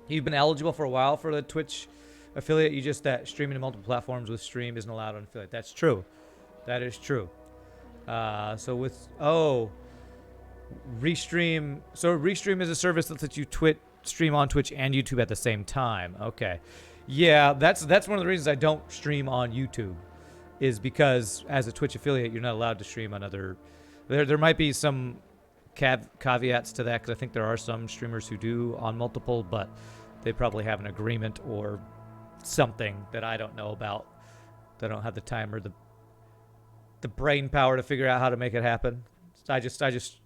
You've been eligible for a while for the Twitch affiliate. You just that streaming to multiple platforms with stream isn't allowed on affiliate. That's true. That is true. So with Restream. So Restream is a service that lets you stream on Twitch and YouTube at the same time. Okay. Yeah, that's one of the reasons I don't stream on YouTube, is because as a Twitch affiliate, you're not allowed to stream on other. There might be some caveats to that, because I think there are some streamers who do on multiple, but they probably have an agreement or something that I don't know about. They don't have the time or the brain power to figure out how to make it happen. I just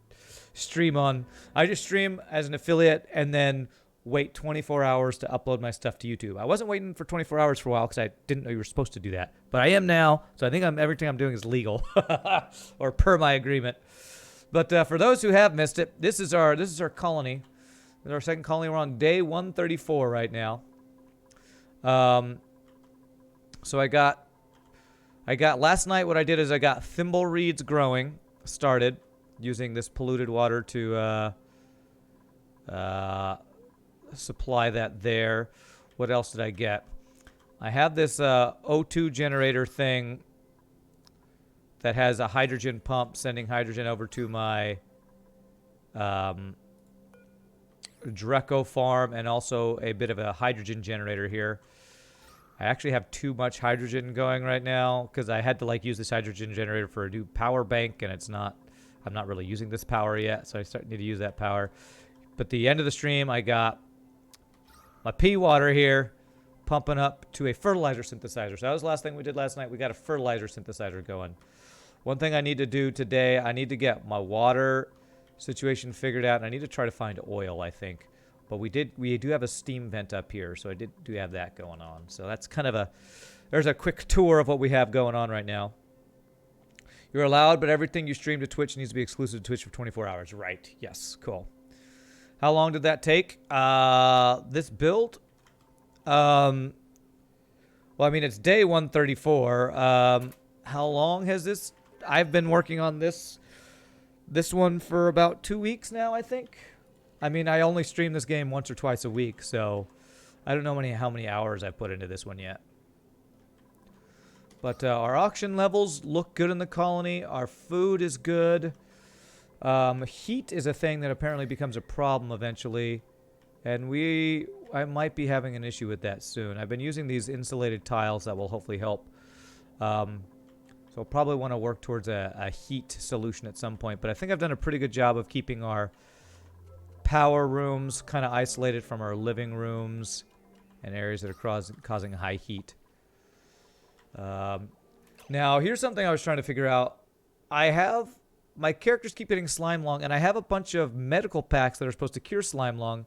stream on. I just stream as an affiliate and then wait 24 hours to upload my stuff to YouTube. I wasn't waiting for 24 hours for a while because I didn't know you were supposed to do that, but I am now. So I think everything I'm doing is legal or per my agreement. But for those who have missed it, this is our colony. This is our second colony. We're on day 134 right now. So I got last night. What I did is I got thimble reeds growing started using this polluted water to supply that there. What else did I get? I have this O2 generator thing that has a hydrogen pump sending hydrogen over to my Dreco farm, and also a bit of a hydrogen generator here. I actually have too much hydrogen going right now because I had to use this hydrogen generator for a new power bank, and I'm not really using this power yet, so I need to use that power. But the end of the stream, I got my pea water here pumping up to a fertilizer synthesizer. So that was the last thing we did last night. We got a fertilizer synthesizer going. One thing I need to do today, I need to get my water situation figured out, and I need to try to find oil, I think. But we do have a steam vent up here, so I do have that going on. So that's kind of there's a quick tour of what we have going on right now. You're allowed, but everything you stream to Twitch needs to be exclusive to Twitch for 24 hours. Right. Yes. Cool. How long did that take? This build? Well, I mean, it's day 134. How long has this? I've been working on this one for about 2 weeks now, I think. I mean, I only stream this game once or twice a week, so I don't know how many hours I've put into this one yet. But our auction levels look good in the colony. Our food is good. Heat is a thing that apparently becomes a problem eventually. And I might be having an issue with that soon. I've been using these insulated tiles that will hopefully help. So I'll probably want to work towards a heat solution at some point. But I think I've done a pretty good job of keeping our power rooms kind of isolated from our living rooms and areas that are causing high heat. Now, here's something I was trying to figure out. My characters keep getting slime lung, and I have a bunch of medical packs that are supposed to cure slime lung,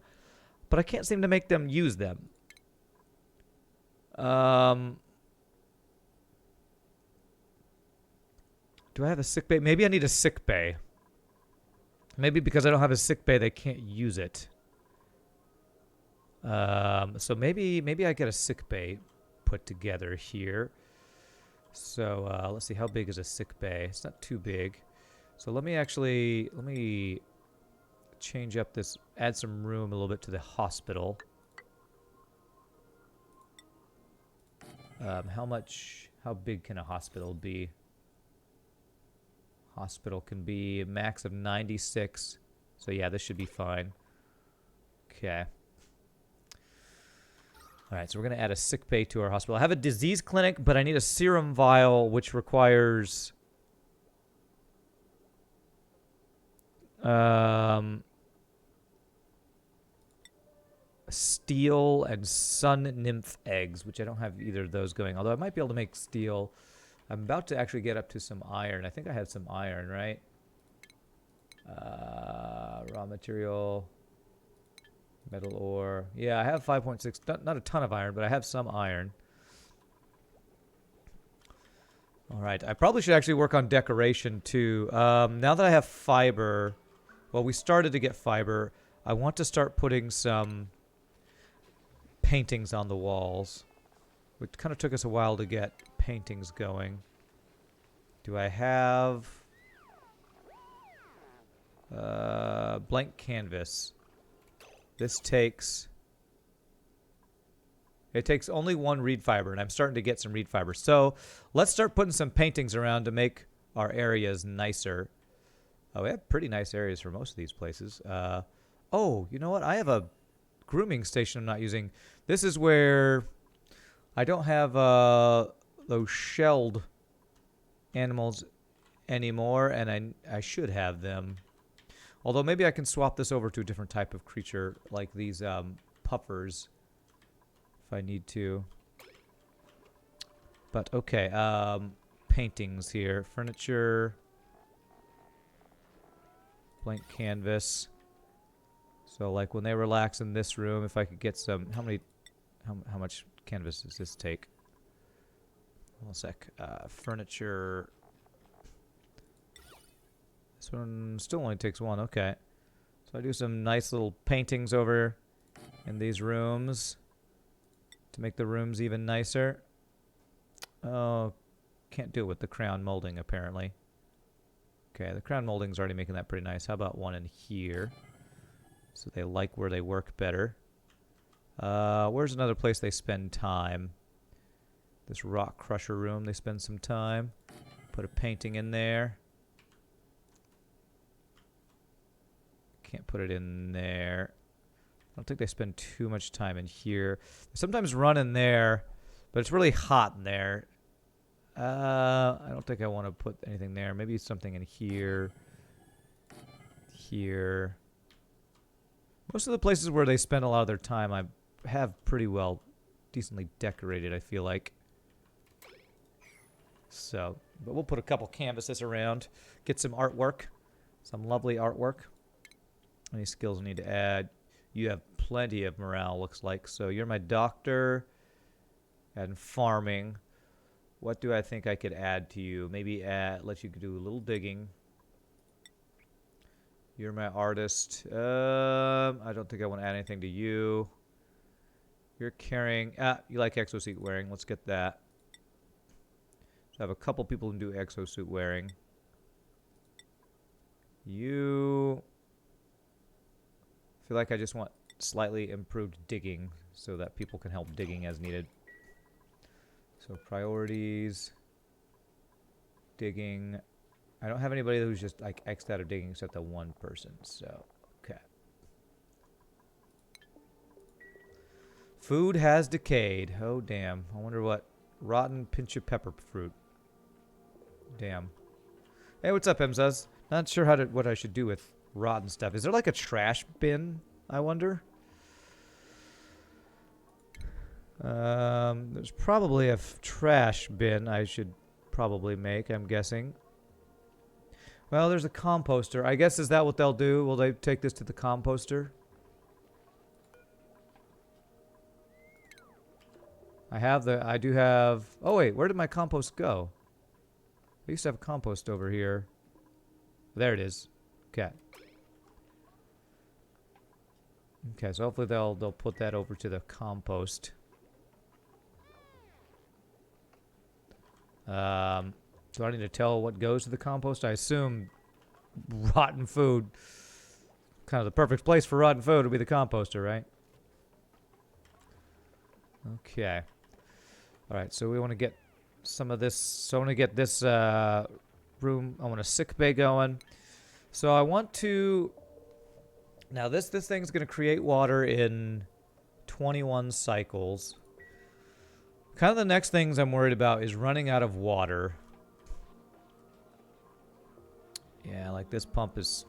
but I can't seem to make them use them. Do I have a sick bay? Maybe I need a sick bay. Maybe because I don't have a sick bay, they can't use it. So maybe I get a sick bay put together here. So let's see, how big is a sick bay? It's not too big. So let me change up this, add some room a little bit to the hospital. How big can a hospital be? Hospital can be a max of 96. So yeah, this should be fine. Okay. Alright, so we're going to add a sick bay to our hospital. I have a disease clinic, but I need a serum vial, which requires steel and sun nymph eggs, which I don't have either of those going. Although I might be able to make steel. I'm about to actually get up to some iron. I think I have some iron, right? Raw material, metal ore. Yeah, I have 5.6. Not a ton of iron, but I have some iron. All right. I probably should actually work on decoration too. Now that I have fiber, well, we started to get fiber. I want to start putting some paintings on the walls. It kind of took us a while to get paintings going. Do I have blank canvas? This takes It takes only one reed fiber, and I'm starting to get some reed fiber. So let's start putting some paintings around to make our areas nicer. Oh, we have pretty nice areas for most of these places. Oh, you know what? I have a grooming station I'm not using. This is where I don't have those shelled animals anymore, and I should have them. Although maybe I can swap this over to a different type of creature, like these puffers, if I need to. But okay, paintings here. Furniture. Blank canvas. So like when they relax in this room, if I could get some... How much canvas does this take? One sec. Furniture... This one still only takes one, okay. So I do some nice little paintings over in these rooms to make the rooms even nicer. Oh, can't do it with the crown molding apparently. Okay, the crown molding's already making that pretty nice. How about one in here? So they like where they work better. Where's another place they spend time? This rock crusher room, they spend some time. Put a painting in there. Can't put it in there. I don't think they spend too much time in here. They sometimes run in there, but it's really hot in there. I don't think I want to put anything there. Maybe something in here. Here. Most of the places where they spend a lot of their time, I have pretty well decently decorated, I feel like. So, but we'll put a couple canvases around. Get some artwork. Some lovely artwork. Any skills I need to add? You have plenty of morale, looks like. So you're my doctor and farming. What do I think I could add to you? Maybe let you do a little digging. You're my artist. I don't think I want to add anything to you. You're carrying... you like exosuit wearing. Let's get that. So I have a couple people who do exosuit wearing. You... I feel like I just want slightly improved digging so that people can help digging as needed. So priorities, digging. I don't have anybody who's just like X'd out of digging except the one person. So, okay. Food has decayed. Oh, damn. I wonder what. Rotten pinch of pepper fruit. Damn. Hey, what's up, Emzaz? Not sure what I should do with rotten stuff. Is there like a trash bin, I wonder? There's probably a trash bin I should probably make, I'm guessing. Well, there's a composter. I guess, is that what they'll do? Will they take this to the composter? I do have... Oh, wait, where did my compost go? I used to have a compost over here. There it is. Okay. Okay, so hopefully they'll put that over to the compost. Do I need to tell what goes to the compost? I assume rotten food. Kind of the perfect place for rotten food would be the composter, right? Okay. Alright, so we want to get some of this. So I want to get this room. I want a sick bay going. So I want to... Now this thing's going to create water in 21 cycles. Kind of the next things I'm worried about is running out of water. Yeah, like this pump is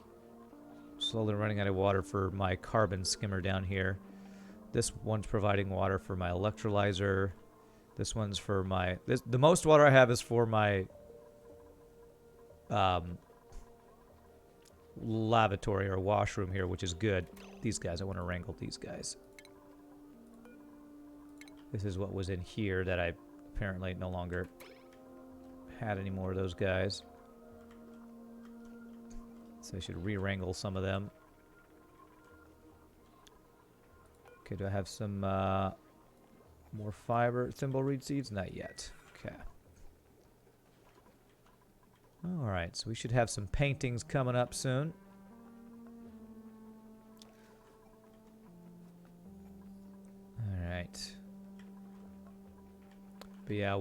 slowly running out of water for my carbon skimmer down here. This one's providing water for my electrolyzer. This one's for my... the most water I have is for my lavatory or washroom here, which is good. These guys, I want to wrangle these guys. This is what was in here that I apparently no longer had any more of those guys. So I should re-wrangle some of them. Okay, do I have some more fiber? Thimbleweed seeds? Not yet. Okay. Alright, so we should have some paintings coming up soon. Alright. But yeah, a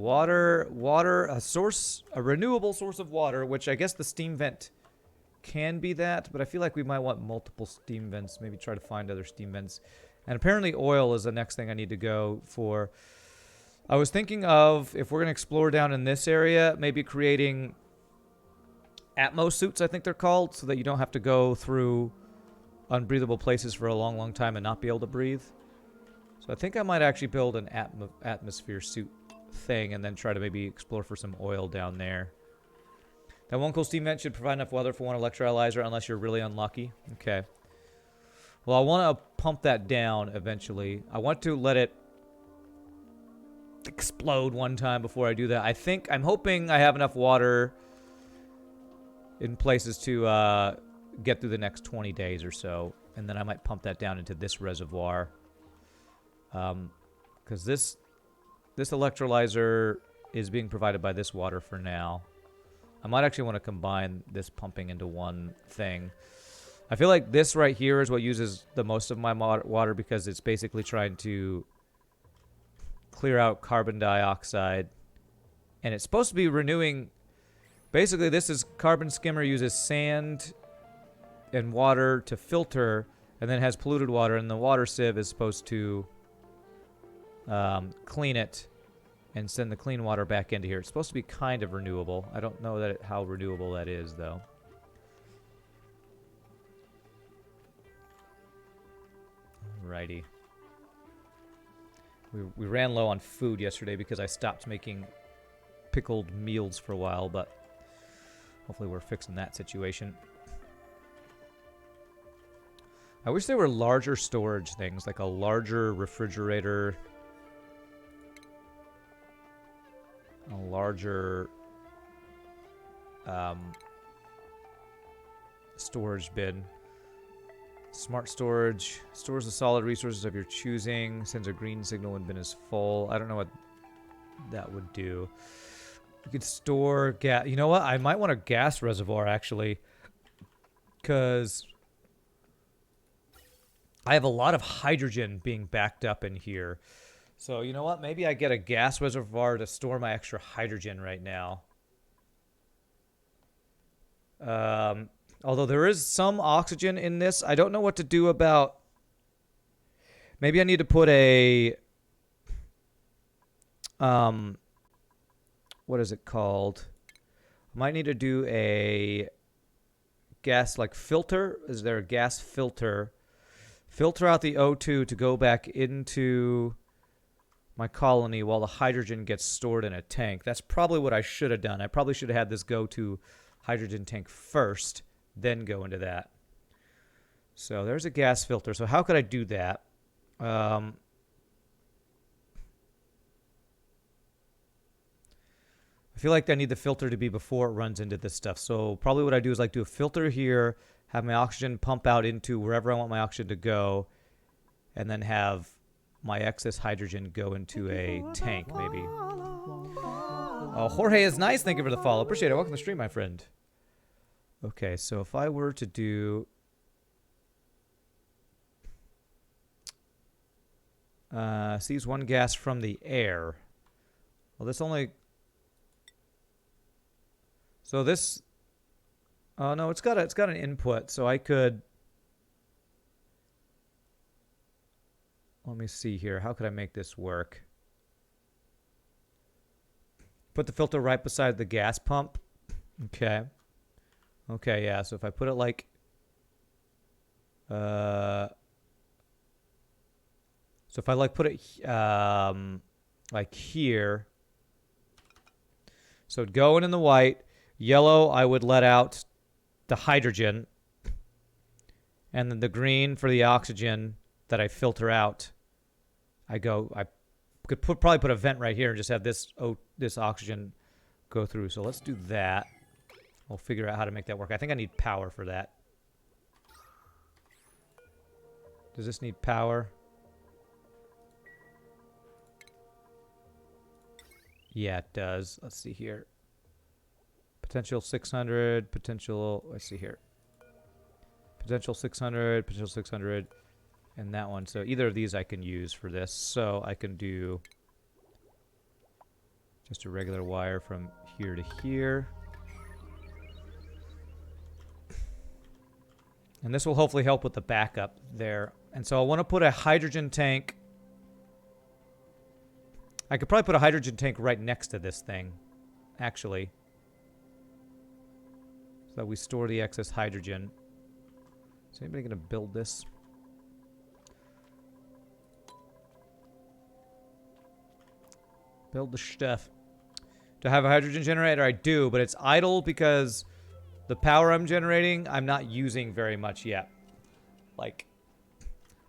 renewable source of water, which I guess the steam vent can be that, but I feel like we might want multiple steam vents, maybe try to find other steam vents. And apparently oil is the next thing I need to go for. I was thinking of, if we're going to explore down in this area, maybe creating Atmos suits, I think they're called, so that you don't have to go through unbreathable places for a long, long time and not be able to breathe. So I think I might actually build an atmosphere suit thing and then try to maybe explore for some oil down there. That one cool steam vent should provide enough weather for one electrolyzer unless you're really unlucky. Okay. Well, I want to pump that down eventually. I want to let it explode one time before I do that. I'm hoping I have enough water in places to get through the next 20 days or so. And then I might pump that down into this reservoir. Because this electrolyzer is being provided by this water for now. I might actually want to combine this pumping into one thing. I feel like this right here is what uses the most of my water because it's basically trying to clear out carbon dioxide. And it's supposed to be renewing. Basically, this is Carbon Skimmer uses sand and water to filter and then has polluted water. And the water sieve is supposed to clean it and send the clean water back into here. It's supposed to be kind of renewable. I don't know how renewable that is, though. Alrighty. We ran low on food yesterday because I stopped making pickled meals for a while, but hopefully we're fixing that situation. I wish there were larger storage things, like a larger refrigerator, a larger storage bin. Smart storage stores the solid resources of your choosing, sends a green signal when bin is full. I don't know what that would do. You could store gas. You know what? I might want a gas reservoir, actually, because I have a lot of hydrogen being backed up in here. So, you know what? Maybe I get a gas reservoir to store my extra hydrogen right now. Although there is some oxygen in this. I don't know what to do about... Maybe I need to put a... what is it called? I might need to do a gas, like, filter. Is there a gas filter? Filter out the O2 to go back into my colony while the hydrogen gets stored in a tank. That's probably what I should have done. I probably should have had this go to hydrogen tank first, then go into that. So there's a gas filter. So how could I do that? I feel like I need the filter to be before it runs into this stuff. So probably what I do is like do a filter here, have my oxygen pump out into wherever I want my oxygen to go, and then have my excess hydrogen go into a tank, maybe. Oh, Jorge is nice. Thank you for the follow. Appreciate it. Welcome to the stream, my friend. Okay, so if I were to do... seize one gas from the air. Well, this only... So this... Oh, no, it's got an input, so I could... Let me see here. How could I make this work? Put the filter right beside the gas pump. Okay. Okay, yeah. So if I put it like... so if I like put it like here. So it'd go in the white. Yellow, I would let out the hydrogen. And then the green for the oxygen that I filter out. I could probably put a vent right here and just have this oxygen go through. So let's do that. We'll figure out how to make that work. I think I need power for that. Does this need power? Yeah, it does. Let's see here. Potential 600, potential... Let's see here. Potential 600, potential 600... And that one. So either of these I can use for this. So I can do Just a regular wire from here to here. And this will hopefully help with the backup there. And so I want to put a hydrogen tank. I could probably put a hydrogen tank right next to this thing, actually. So that we store the excess hydrogen. Is anybody going to build this? Build the stuff. Do I have a hydrogen generator? I do, but it's idle because the power I'm generating, I'm not using very much yet. Like,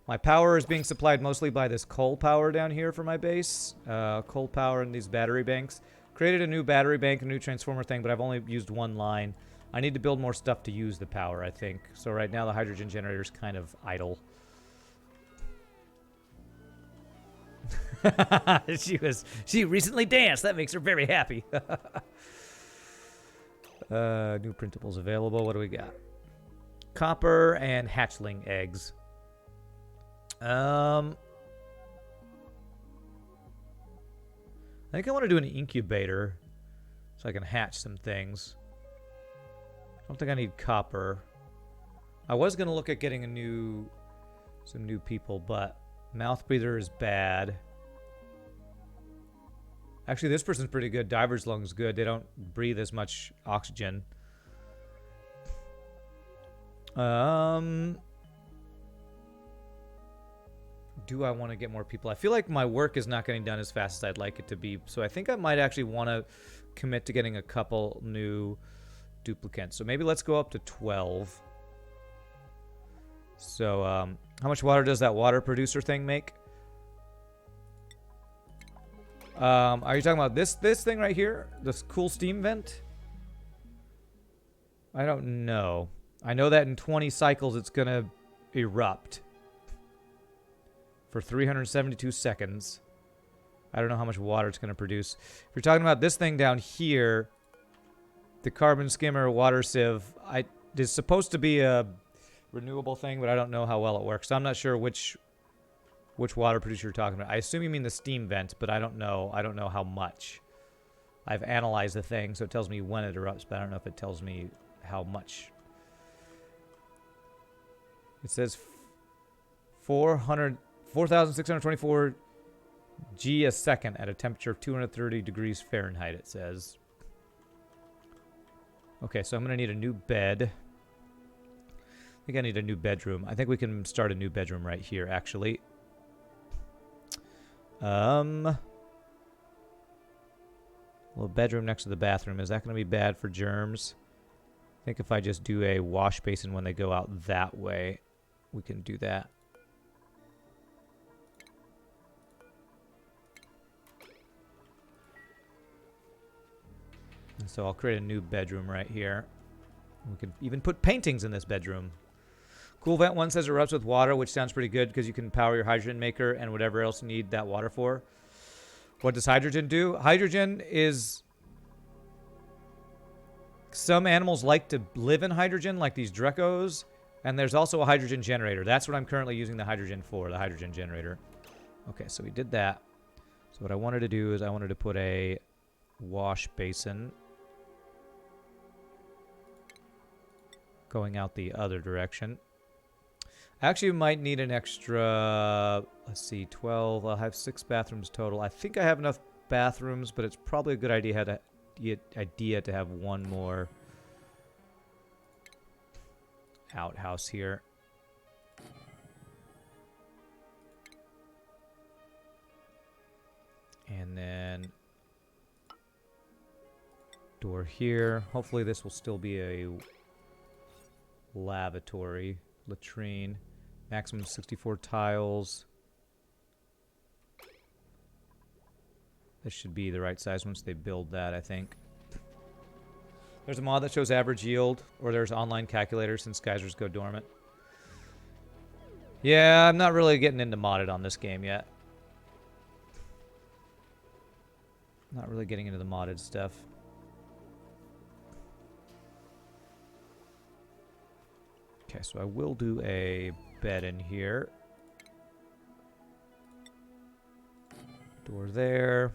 my power is being supplied mostly by this coal power down here for my base. Coal power and these battery banks. Created a new battery bank, a new transformer thing, but I've only used one line. I need to build more stuff to use the power, I think. So right now the hydrogen generator is kind of idle. She recently danced. That makes her very happy. New printables available. What do we got? Copper and hatchling eggs. I think I want to do an incubator so I can hatch some things. I don't think I need copper. I was going to look at getting some new people, but mouth breather is bad. Actually, this person's pretty good. Diver's lung's good. They don't breathe as much oxygen. Do I want to get more people? I feel like my work is not getting done as fast as I'd like it to be. So I think I might actually want to commit to getting a couple new duplicants. So maybe let's go up to 12. So how much water does that water producer thing make? Are you talking about this thing right here? This cool steam vent? I don't know. I know that in 20 cycles it's going to erupt. For 372 seconds. I don't know how much water it's going to produce. If you're talking about this thing down here, the carbon skimmer water sieve, it's supposed to be a renewable thing, but I don't know how well it works. So I'm not sure which water producer you're talking about. I assume you mean the steam vent, but I don't know. I don't know how much. I've analyzed the thing, so it tells me when it erupts, but I don't know if it tells me how much. It says 4,624 G a second at a temperature of 230 degrees Fahrenheit, it says. Okay, so I'm going to need a new bed. I think I need a new bedroom. I think we can start a new bedroom right here, actually. Little bedroom next to the bathroom. Is that going to be bad for germs? I think if I just do a wash basin when they go out that way, we can do that. And so I'll create a new bedroom right here. We can even put paintings in this bedroom. Cool Vent 1 says it erupts with water, which sounds pretty good because you can power your hydrogen maker and whatever else you need that water for. What does hydrogen do? Hydrogen is... Some animals like to live in hydrogen, like these Drecos. And there's also a hydrogen generator. That's what I'm currently using the hydrogen for, the hydrogen generator. Okay, so we did that. So what I wanted to do is I wanted to put a wash basin going out the other direction. I actually might need an extra, let's see, 12. I'll have 6 bathrooms total. I think I have enough bathrooms, but it's probably a good idea to have one more outhouse here. And then door here. Hopefully this will still be a lavatory, latrine. Maximum 64 tiles. This should be the right size once they build that, I think. There's a mod that shows average yield, or there's online calculators since geysers go dormant. Yeah, I'm not really getting into modded on this game yet. Not really getting into the modded stuff. Okay, so I will do a bed in here. Door there.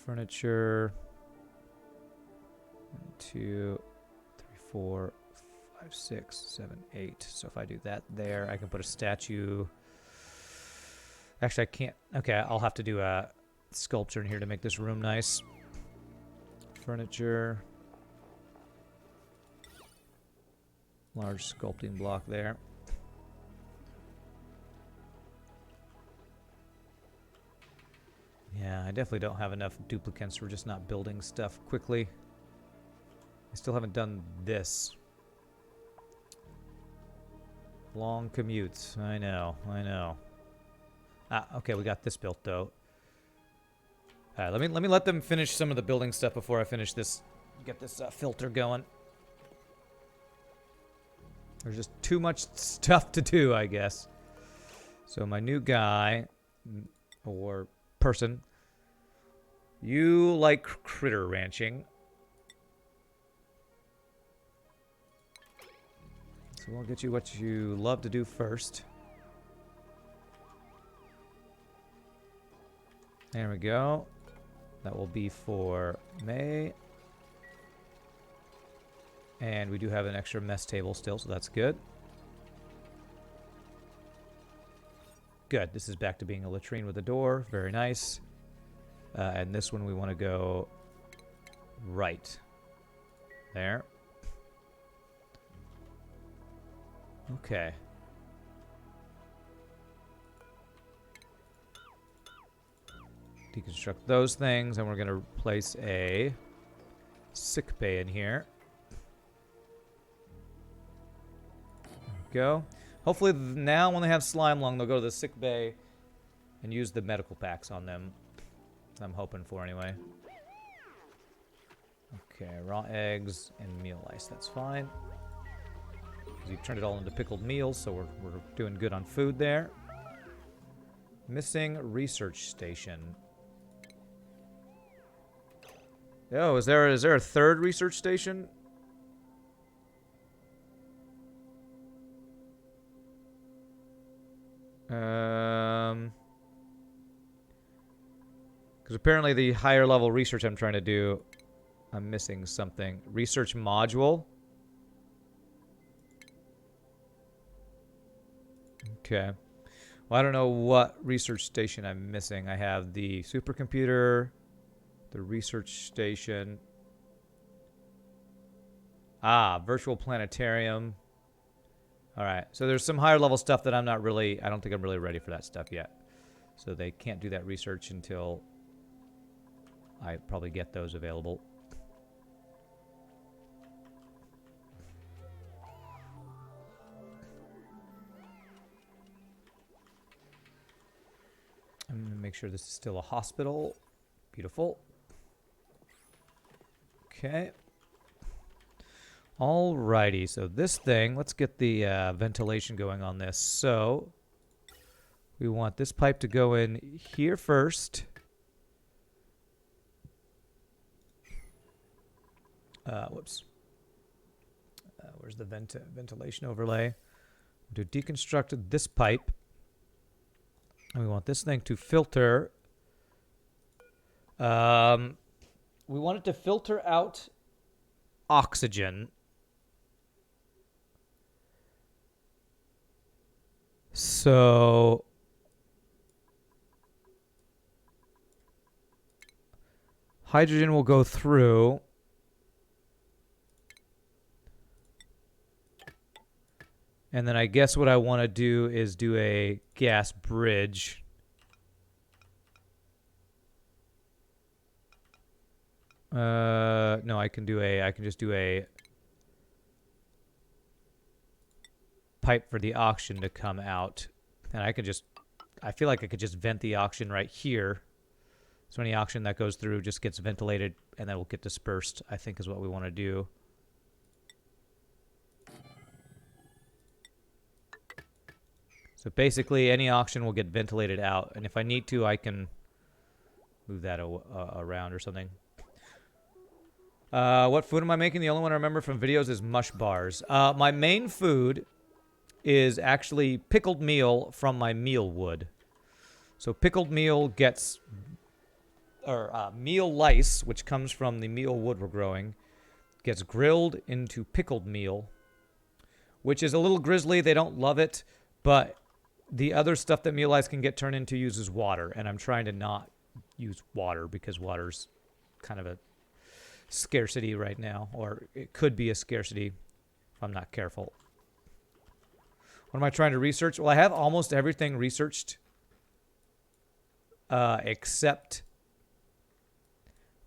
Furniture. 1, 2, 3, 4, 5, 6, 7, 8. So if I do that there, I can put a statue. Actually, I can't. Okay, I'll have to do a sculpture in here to make this room nice. Furniture. Large sculpting block there. Yeah, I definitely don't have enough duplicates. We're just not building stuff quickly. I still haven't done this. Long commutes. I know, I know. Ah, okay, we got this built though. All right, let me let them finish some of the building stuff before I finish this. Get this filter going. There's just too much stuff to do, I guess. So my new guy, or person, you like critter ranching. So we'll get you what you love to do first. There we go. That will be for May. And we do have an extra mess table still, so that's good. Good. This is back to being a latrine with a door. Very nice. And this one we want to go right. There. Okay. Deconstruct those things, and we're going to place a sick bay in here. Go. Hopefully now when they have slime lung, they'll go to the sick bay and use the medical packs on them. I'm hoping for anyway. Okay, raw eggs and meal ice. That's fine. You've turned it all into pickled meals, so we're doing good on food there. Missing research station. Oh, is there a third research station? Because apparently the higher level research I'm trying to do, I'm missing something. Research module. Okay. Well, I don't know what research station I'm missing. I have the supercomputer, the research station. Ah, virtual planetarium. All right. So there's some higher level stuff that I don't think I'm really ready for that stuff yet. So they can't do that research until I probably get those available. I'm going to make sure this is still a hospital. Beautiful. Okay. Alrighty, so this thing, let's get the ventilation going on this. So, we want this pipe to go in here first. Whoops. Where's the ventilation overlay? To deconstruct this pipe. And we want this thing to filter. We want it to filter out oxygen. So hydrogen will go through. And then I guess what I want to do is do a gas bridge. No, I can just do a pipe for the oxygen to come out. And I feel like I could just vent the oxygen right here. So any oxygen that goes through just gets ventilated and then will get dispersed, I think is what we want to do. So basically, any oxygen will get ventilated out. And if I need to, I can move that around or something. What food am I making? The only one I remember from videos is mush bars. My main food is actually pickled meal from my meal wood. So pickled meal gets meal lice, which comes from the meal wood we're growing, gets grilled into pickled meal, which is a little grisly. They don't love it, but the other stuff that meal lice can get turned into uses water, and I'm trying to not use water because water's kind of a scarcity right now, or it could be a scarcity if I'm not careful. What am I trying to research? Well, I have almost everything researched except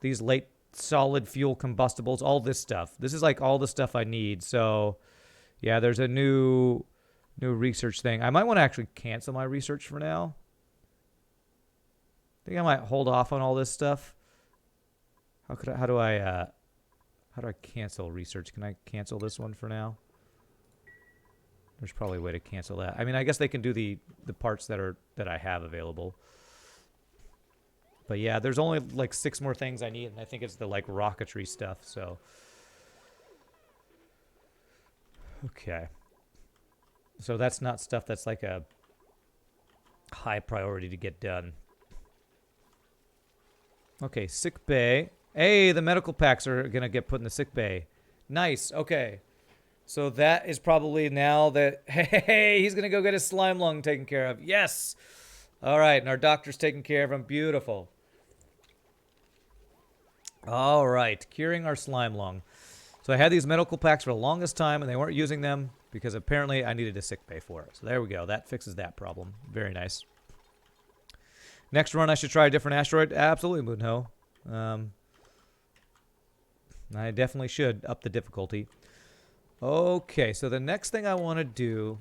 these late solid fuel combustibles, all this stuff. This is like all the stuff I need. So yeah, there's a new research thing. I might want to actually cancel my research for now. I think I might hold off on all this stuff. How do I cancel research? Can I cancel this one for now? There's probably a way to cancel that. I mean, I guess they can do the parts that I have available. But yeah, there's only like 6 more things I need, and I think it's the like rocketry stuff, so. Okay. So that's not stuff that's like a high priority to get done. Okay, sick bay. Hey, the medical packs are going to get put in the sick bay. Nice, okay. So that is probably now that, hey, he's going to go get his slime lung taken care of. Yes! All right, and our doctor's taking care of him. Beautiful. All right, curing our slime lung. So I had these medical packs for the longest time, and they weren't using them because apparently I needed a sick bay for it. So there we go. That fixes that problem. Very nice. Next run, I should try a different asteroid. Absolutely, Moonho. I definitely should up the difficulty. Okay, so the next thing I want to do...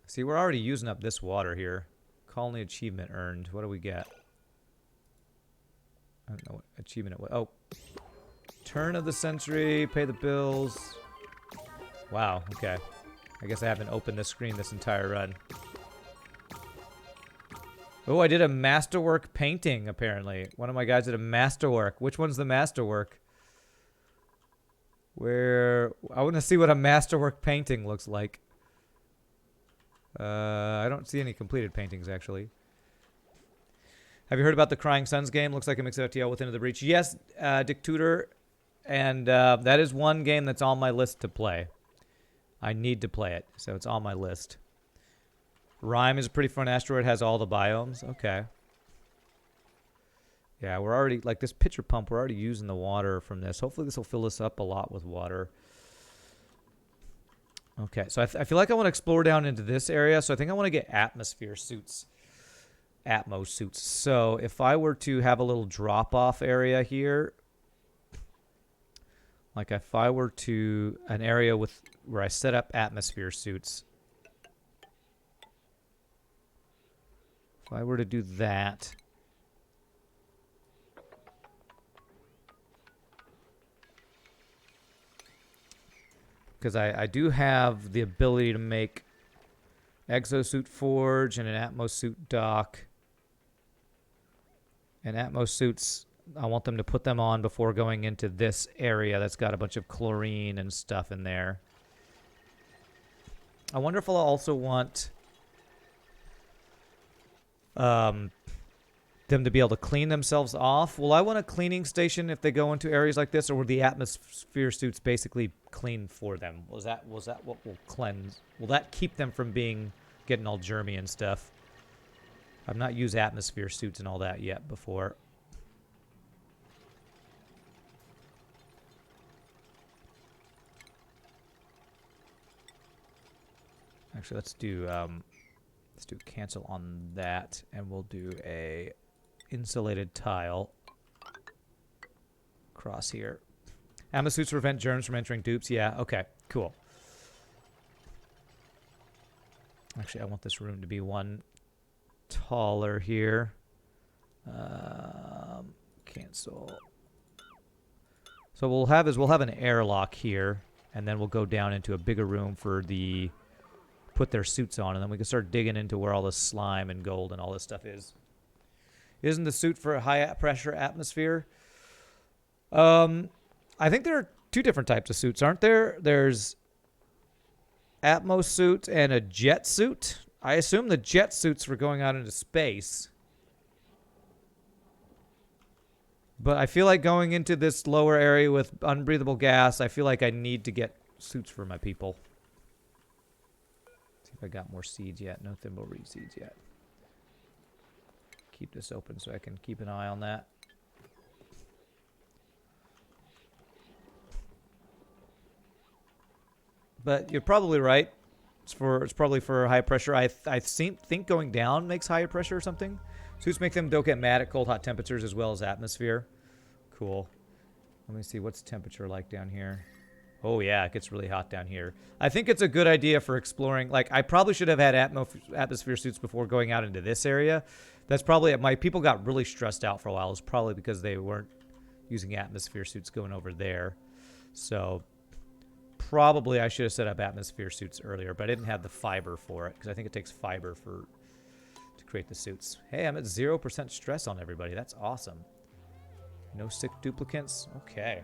See, we're already using up this water here. Colony achievement earned. What do we get? I don't know what achievement it was. Oh. Turn of the century. Pay the bills. Wow, okay. I guess I haven't opened the screen this entire run. Oh, I did a masterwork painting, apparently. One of my guys did a masterwork. Which one's the masterwork? Where... I want to see what a masterwork painting looks like. I don't see any completed paintings, actually. Have you heard about the Crying Suns game? Looks like a mix of FTL with Into the Breach. Yes, Dick Tudor. And that is one game that's on my list to play. I need to play it, so it's on my list. Rime is a pretty fun asteroid. Has all the biomes. Okay. Yeah, we're already... Like, this pitcher pump, we're already using the water from this. Hopefully this will fill us up a lot with water. Okay, so I feel like I want to explore down into this area, so I think I want to get atmosphere suits. Atmos suits. So if I were to have a little drop-off area here... Like, if I were to... An area with where I set up atmosphere suits... If I were to do that, because I do have the ability to make exosuit forge and an atmosuit dock. And atmosuits, I want them to put them on before going into this area that's got a bunch of chlorine and stuff in there. I wonder if I'll also want... them to be able to clean themselves off. Will I want a cleaning station if they go into areas like this, or will the atmosphere suits basically clean for them? Was that what will cleanse? Will that keep them from getting all germy and stuff? I've not used atmosphere suits and all that yet before. Actually, let's do cancel on that, and we'll do a insulated tile across here. Atmosuits prevent germs from entering dupes. Yeah, okay, cool. Actually, I want this room to be one taller here. Cancel. So we'll have an airlock here, and then we'll go down into a bigger room for the put their suits on, and then we can start digging into where all this slime and gold and all this stuff is. Isn't the suit for a high pressure atmosphere? I think there are 2 different types of suits, aren't there? There's Atmos suit and a jet suit. I assume the jet suits for going out into space. But I feel like going into this lower area with unbreathable gas, I feel like I need to get suits for my people. See if I got more seeds yet. No thimbleweed seeds yet. Keep this open so I can keep an eye on that. But you're probably right. It's probably for high pressure. I think going down makes higher pressure or something. Suits make them don't get mad at cold, hot temperatures as well as atmosphere. Cool. Let me see what's temperature like down here. Oh yeah, it gets really hot down here. I think it's a good idea for exploring. Like I probably should have had atmosphere suits before going out into this area. That's probably my people got really stressed out for a while. It's probably because they weren't using atmosphere suits going over there. So probably I should have set up atmosphere suits earlier, but I didn't have the fiber for it because I think it takes fiber to create the suits. Hey, I'm at 0% stress on everybody. That's awesome. No sick duplicants. Okay.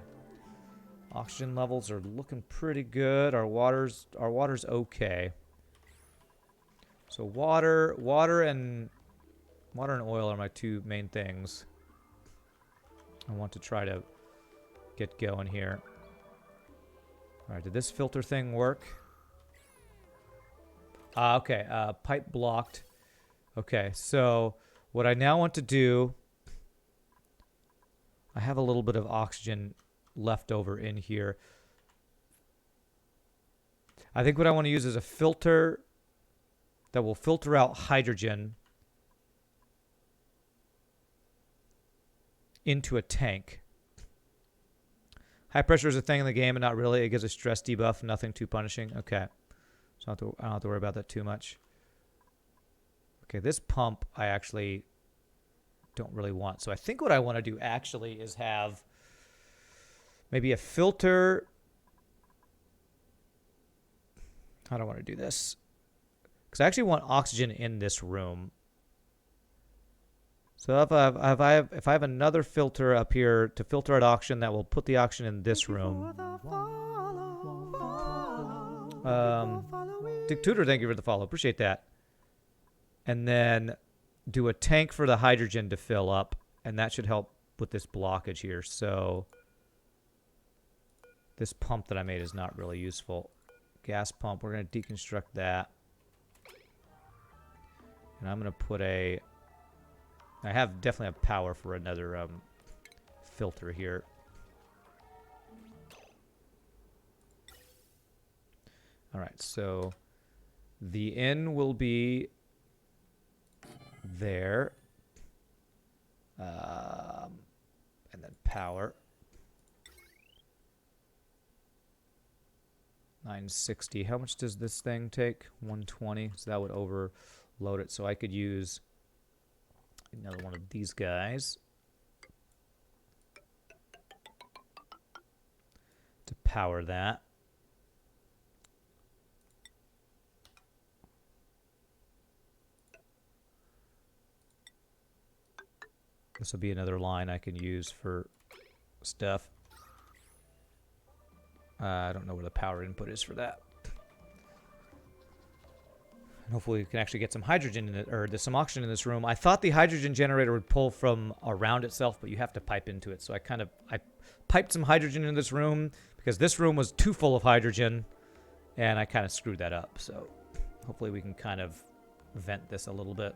Oxygen levels are looking pretty good. Our water's okay. So water and oil are my two main things. I want to try to get going here. All right, did this filter thing work? Okay, pipe blocked. Okay, so what I now want to do, I have a little bit of oxygen left over in here. I think what I want to use is a filter that will filter out hydrogen into a tank. High pressure is a thing in the game, but not really. It gives a stress debuff, nothing too punishing. Okay. So I don't have to worry about that too much. Okay, this pump I actually don't really want. So I think what I want to do actually is have maybe a filter. How do I want to do this? Because I actually want oxygen in this room. So if I have another filter up here to filter out oxygen, that will put the oxygen in this room. Dick Tudor, thank you for the follow. Appreciate that. And then do a tank for the hydrogen to fill up, and that should help with this blockage here. So this pump that I made is not really useful. Gas pump, we're going to deconstruct that. And I'm going to put a... I definitely have power for another filter here. All right, so the in will be there. And then power. 960. How much does this thing take? 120. So that would overload it. So I could use another one of these guys to power that. This will be another line I can use for stuff. I don't know where the power input is for that. And hopefully we can actually get some hydrogen in it, or there's some oxygen in this room. I thought the hydrogen generator would pull from around itself, but you have to pipe into it. So I piped some hydrogen in this room because this room was too full of hydrogen, and I kind of screwed that up. So hopefully we can kind of vent this a little bit.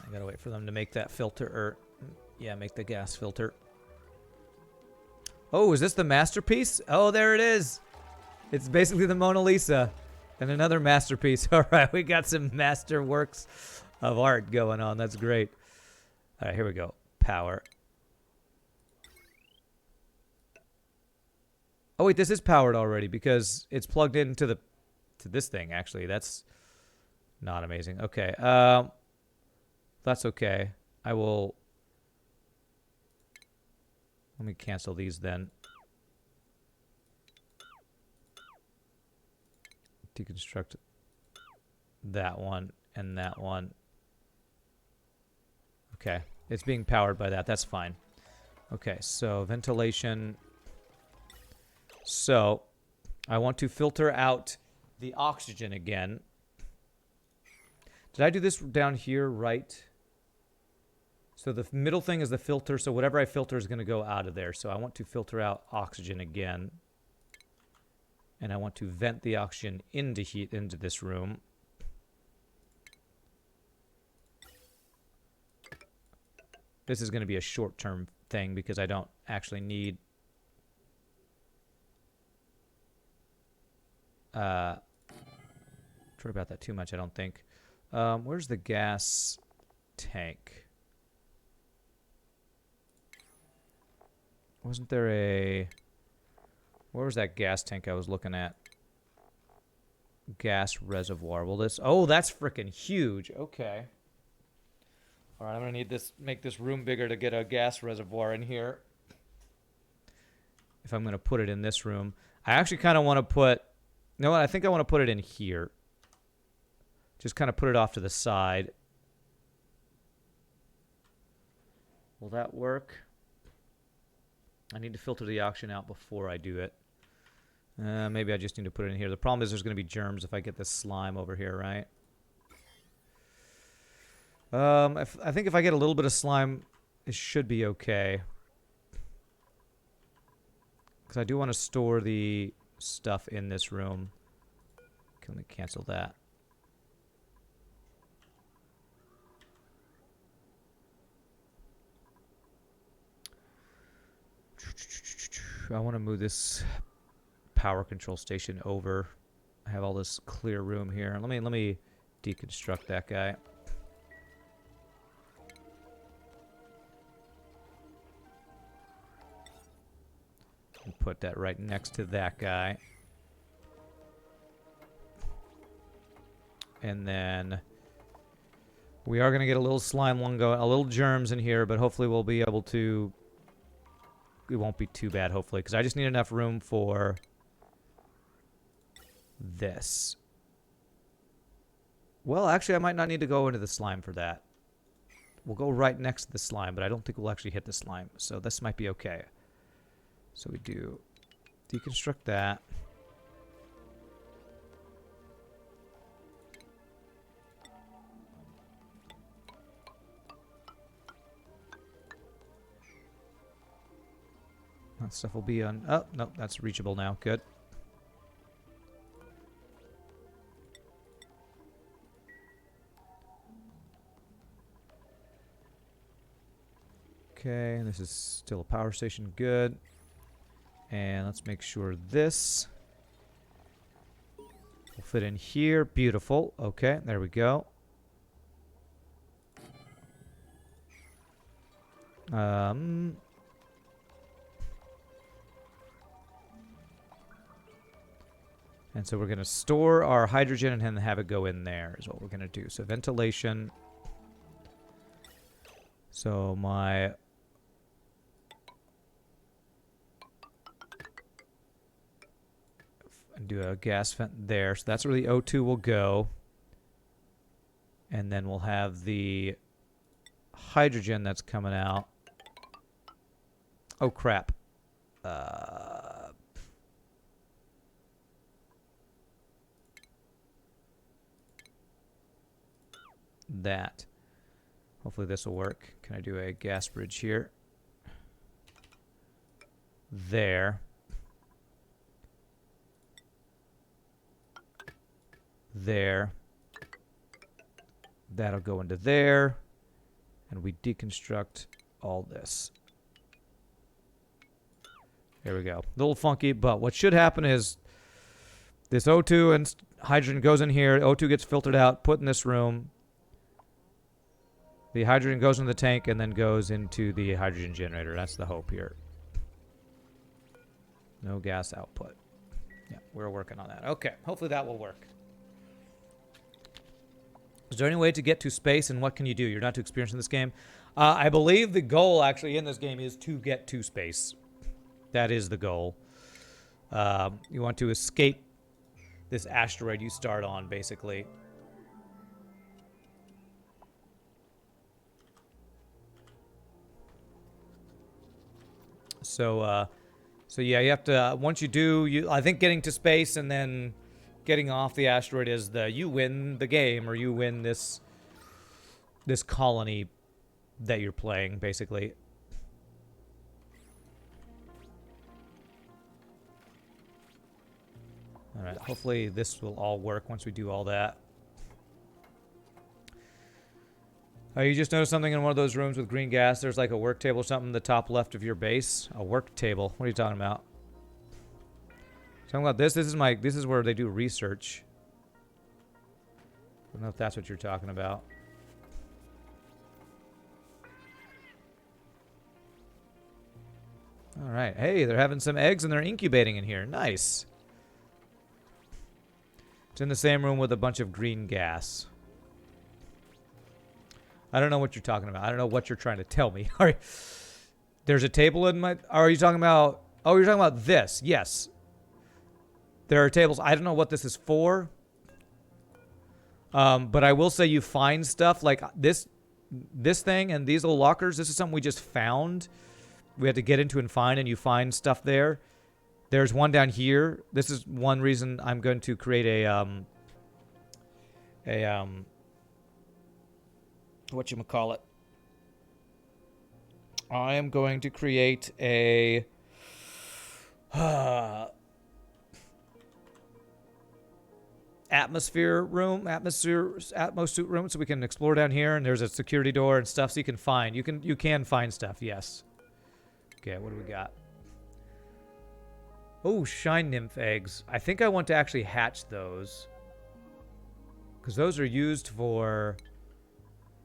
I gotta wait for them to make that filter, or yeah, make the gas filter. Oh, is this the masterpiece? Oh, there it is. It's basically the Mona Lisa and another masterpiece. All right, we got some master works of art going on. That's great. All right, here we go. Power. Oh wait, this is powered already because it's plugged into to this thing. Actually, that's not amazing. Okay. That's okay. I will... Let me cancel these then. Deconstruct that one and that one. Okay. It's being powered by that. That's fine. Okay, so ventilation. So I want to filter out the oxygen again. Did I do this down here right? So the middle thing is the filter, so whatever I filter is going to go out of there. So I want to filter out oxygen again. And I want to vent the oxygen into heat into this room. This is going to be a short-term thing because I don't actually need worry about that too much, I don't think. Where's the gas tank? Wasn't there a... Where was that gas tank I was looking at? Gas reservoir. Well, this... Oh, that's freaking huge. Okay. All right, I'm going to need this... Make this room bigger to get a gas reservoir in here. If I'm going to put it in this room. I actually kind of want to put... You know what? I think I want to put it in here. Just kind of put it off to the side. Will that work? I need to filter the oxygen out before I do it. Maybe I just need to put it in here. The problem is there's going to be germs if I get this slime over here, right? I think if I get a little bit of slime, it should be okay. Because I do want to store the stuff in this room. Can we cancel that? I want to move this power control station over. I have all this clear room here. Let me deconstruct that guy. And put that right next to that guy. And then we are going to get a little slime one going, a little germs in here, but hopefully we'll be able to... It won't be too bad, hopefully, because I just need enough room for this. Well, actually, I might not need to go into the slime for that. We'll go right next to the slime, but I don't think we'll actually hit the slime, so this might be okay. So we do deconstruct that. That stuff will be on... Oh, no, that's reachable now. Good. Okay, this is still a power station. Good. And let's make sure this will fit in here. Beautiful. Okay, there we go. And so we're going to store our hydrogen and then have it go in there is what we're going to do. So ventilation. So my... And do a gas vent there. So that's where the O2 will go. And then we'll have the hydrogen that's coming out. Oh, crap. That. Hopefully this will work. Can I do a gas bridge here? There. There. That'll go into there. And we deconstruct all this. There we go. A little funky, but what should happen is this O2 and hydrogen goes in here. O2 gets filtered out, put in this room. The hydrogen goes in the tank and then goes into the hydrogen generator. That's the hope here. No gas output. Yeah, we're working on that. Okay, hopefully that will work. Is there any way to get to space, and what can you do? You're not too experienced in this game. I believe the goal, actually, in this game is to get to space. That is the goal. You want to escape this asteroid you start on, basically. So yeah, you have to once you do, I think getting to space and then getting off the asteroid is you win the game, or you win this colony that you're playing, basically. All right, hopefully this will all work once we do all that. You just noticed something in one of those rooms with green gas. There's like a work table or something in the top left of your base. A work table. What are you talking about? Talking about this? This is where they do research. I don't know if that's what you're talking about. All right. Hey, they're having some eggs and they're incubating in here. Nice. It's in the same room with a bunch of green gas. I don't know what you're talking about. I don't know what you're trying to tell me. All right. There's a table in my... Are you talking about... Oh, you're talking about this. Yes. There are tables. I don't know what this is for. But I will say you find stuff like this thing and these little lockers. This is something we just found. We had to get into and find, and you find stuff there. There's one down here. This is one reason I'm going to create whatchamacallit. I am going to create a atmosphere atmosuit room, so we can explore down here, and there's a security door and stuff, so you can find. You can find stuff, yes. Okay, what do we got? Oh, shine nymph eggs. I think I want to actually hatch those, because those are used for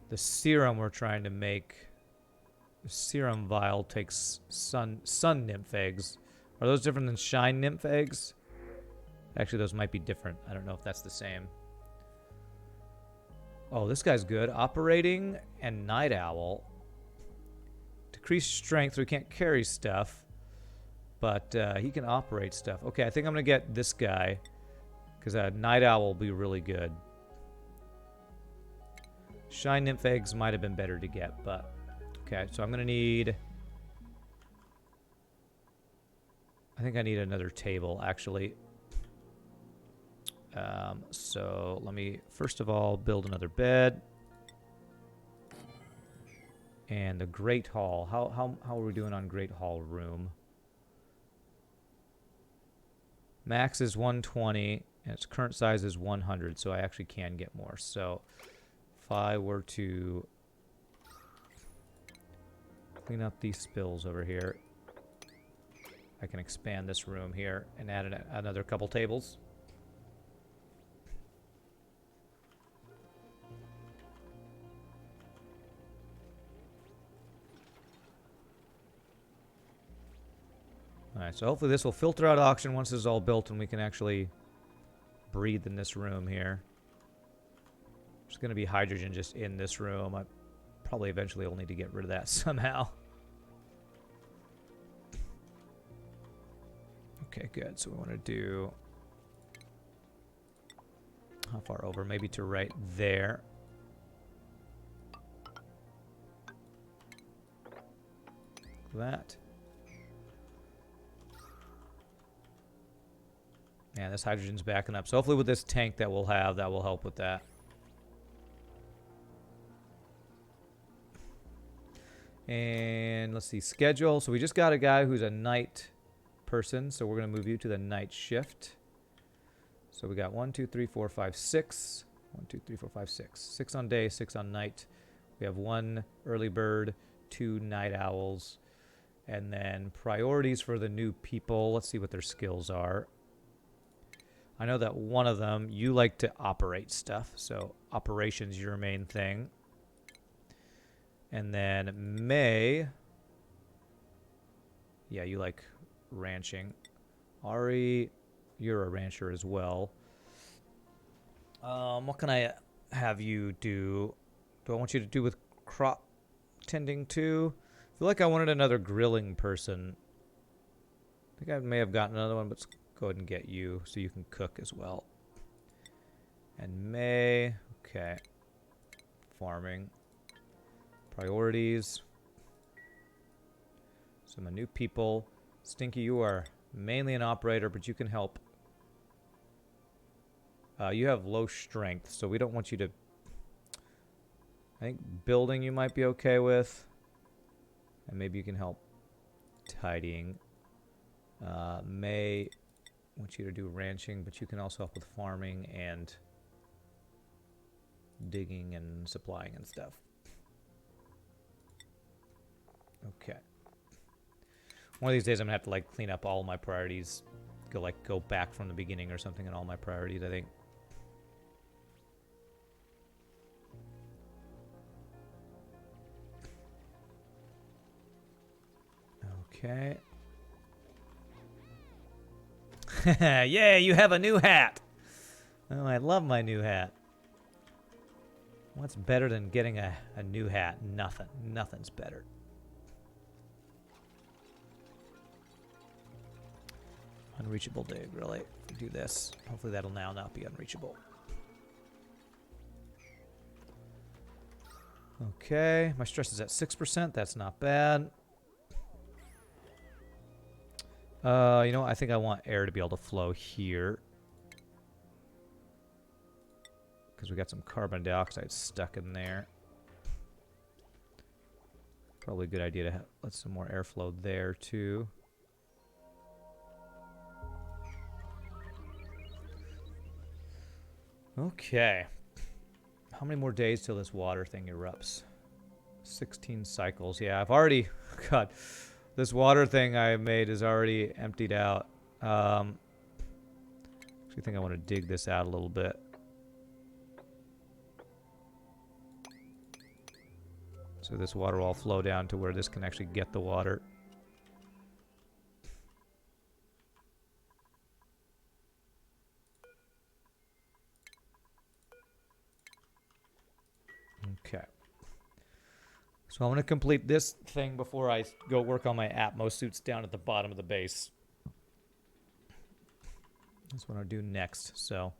the serum we're trying to make. The serum vial takes sun nymph eggs. Are those different than shine nymph eggs? Actually, those might be different. I don't know if that's the same. Oh, this guy's good. Operating and night owl. Decreased strength, so he can't carry stuff. But he can operate stuff. Okay, I think I'm going to get this guy, because night owl will be really good. Shine nymph eggs might have been better to get, but... Okay, so I'm going to need... I think I need another table, actually. So let me, first of all, build another bed. And the Great Hall. How are we doing on Great Hall room? Max is 120, and its current size is 100, so I actually can get more. So if I were to clean up these spills over here, I can expand this room here and add another couple tables. Alright, so hopefully this will filter out oxygen once this is all built and we can actually breathe in this room here. There's going to be hydrogen just in this room. I probably eventually will need to get rid of that somehow. Okay, good. So we want to do... How far over? Maybe to right there. That. And this hydrogen's backing up. So hopefully with this tank that we'll have, that will help with that. And let's see, schedule. So we just got a guy who's a night person. So we're going to move you to the night shift. So we got 1, 2, 3, 4, 5, 6. 1, 2, 3, 4, 5, 6. 6 on day, 6 on night. We have 1 early bird, 2 night owls. And then priorities for the new people. Let's see what their skills are. I know that one of them, you like to operate stuff. So operations, your main thing. And then May. Yeah, you like ranching. Ari, you're a rancher as well. What can I have you do? Do I want you to do with crop tending too? I feel like I wanted another grilling person. I think I may have gotten another one, but let's go ahead and get you so you can cook as well. And May, okay. Farming. Priorities. Some new people. Stinky, you are mainly an operator, but you can help. You have low strength, so we don't want you to... I think building you might be okay with. And maybe you can help tidying. May want you to do ranching, but you can also help with farming and digging and supplying and stuff. Okay. One of these days I'm gonna have to like clean up all my priorities. Go back from the beginning or something in all my priorities, I think. Okay. Yay, you have a new hat! Oh, I love my new hat. What's better than getting a new hat? Nothing. Nothing's better. Unreachable dig, really. Do this. Hopefully that'll now not be unreachable. Okay, my stress is at 6%. That's not bad. You know what? I think I want air to be able to flow here. Because we got some carbon dioxide stuck in there. Probably a good idea to let some more airflow there, too. Okay. How many more days till this water thing erupts? 16 cycles. Yeah, I've already... God, this water thing I made is already emptied out. Actually, I think I want to dig this out a little bit. So this water will all flow down to where this can actually get the water. Okay. So I'm going to complete this thing before I go work on my Atmos suits down at the bottom of the base. That's what I'll do next, so.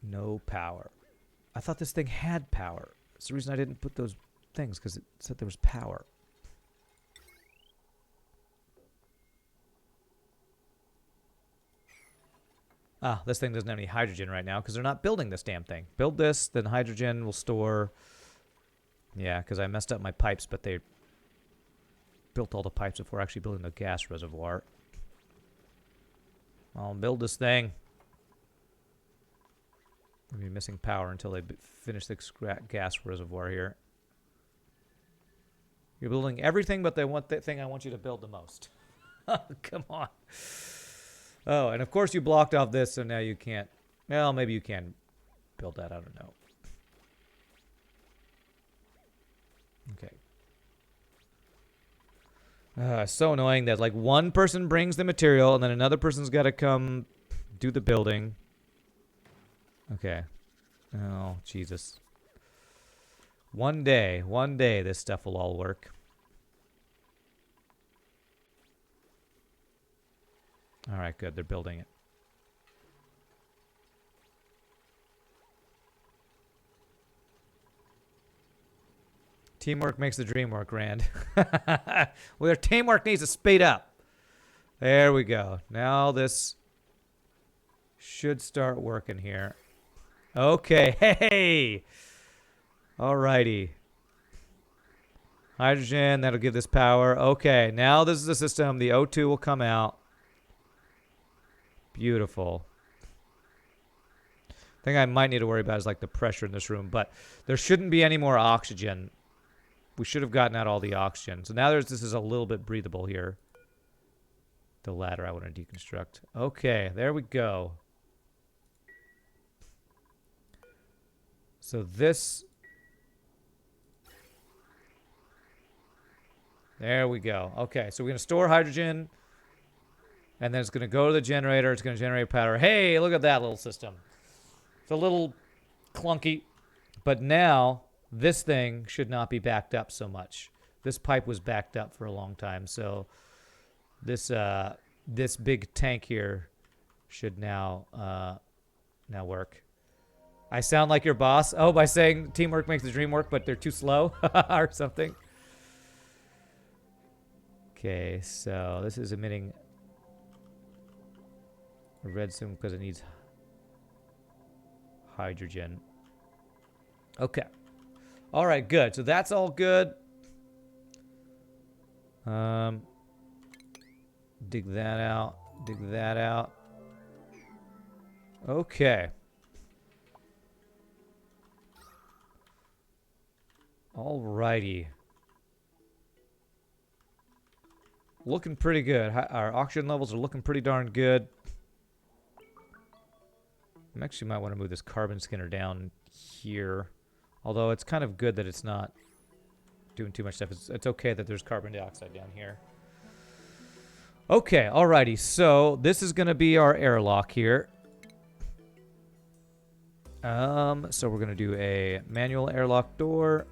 No power. I thought this thing had power. That's the reason I didn't put those things, because it said there was power. Ah, this thing doesn't have any hydrogen right now, because they're not building this damn thing. Build this, then hydrogen will store... Yeah, because I messed up my pipes, but they built all the pipes before actually building the gas reservoir. I'll build this thing. I'll be missing power until they finish the gas reservoir here. You're building everything but the thing I want you to build the most. Come on. Oh, and of course you blocked off this, so now you can't... Well, maybe you can build that. I don't know. Okay. So annoying that like one person brings the material and then another person's got to come do the building. Okay. Oh, Jesus. One day this stuff will all work. All right, good. They're building it. Teamwork makes the dream work, Rand. Well, their teamwork needs to speed up. There we go. Now this should start working here. Okay. Hey! Alrighty. Hydrogen, that'll give this power. Okay, now this is the system. The O2 will come out. Beautiful. Thing I might need to worry about is like the pressure in this room, but there shouldn't be any more oxygen. We should have gotten out all the oxygen. So now this is a little bit breathable here. The ladder I want to deconstruct. Okay, there we go. So this... There we go. Okay, so we're going to store hydrogen. And then it's going to go to the generator. It's going to generate power. Hey, look at that little system. It's a little clunky. But now... This thing should not be backed up so much. This pipe was backed up for a long time, so this this big tank here should now work. I sound like your boss. Oh, by saying teamwork makes the dream work, but they're too slow or something. Okay, so this is emitting a red signal because it needs hydrogen. Okay. All right, good. So that's all good. Dig that out. Dig that out. Okay. Alrighty. Looking pretty good. Our oxygen levels are looking pretty darn good. I actually might want to move this carbon skinner down here. Although it's kind of good that it's not doing too much stuff. It's okay that there's carbon dioxide down here. Okay, alrighty. So this is going to be our airlock here. So we're going to do a manual airlock door.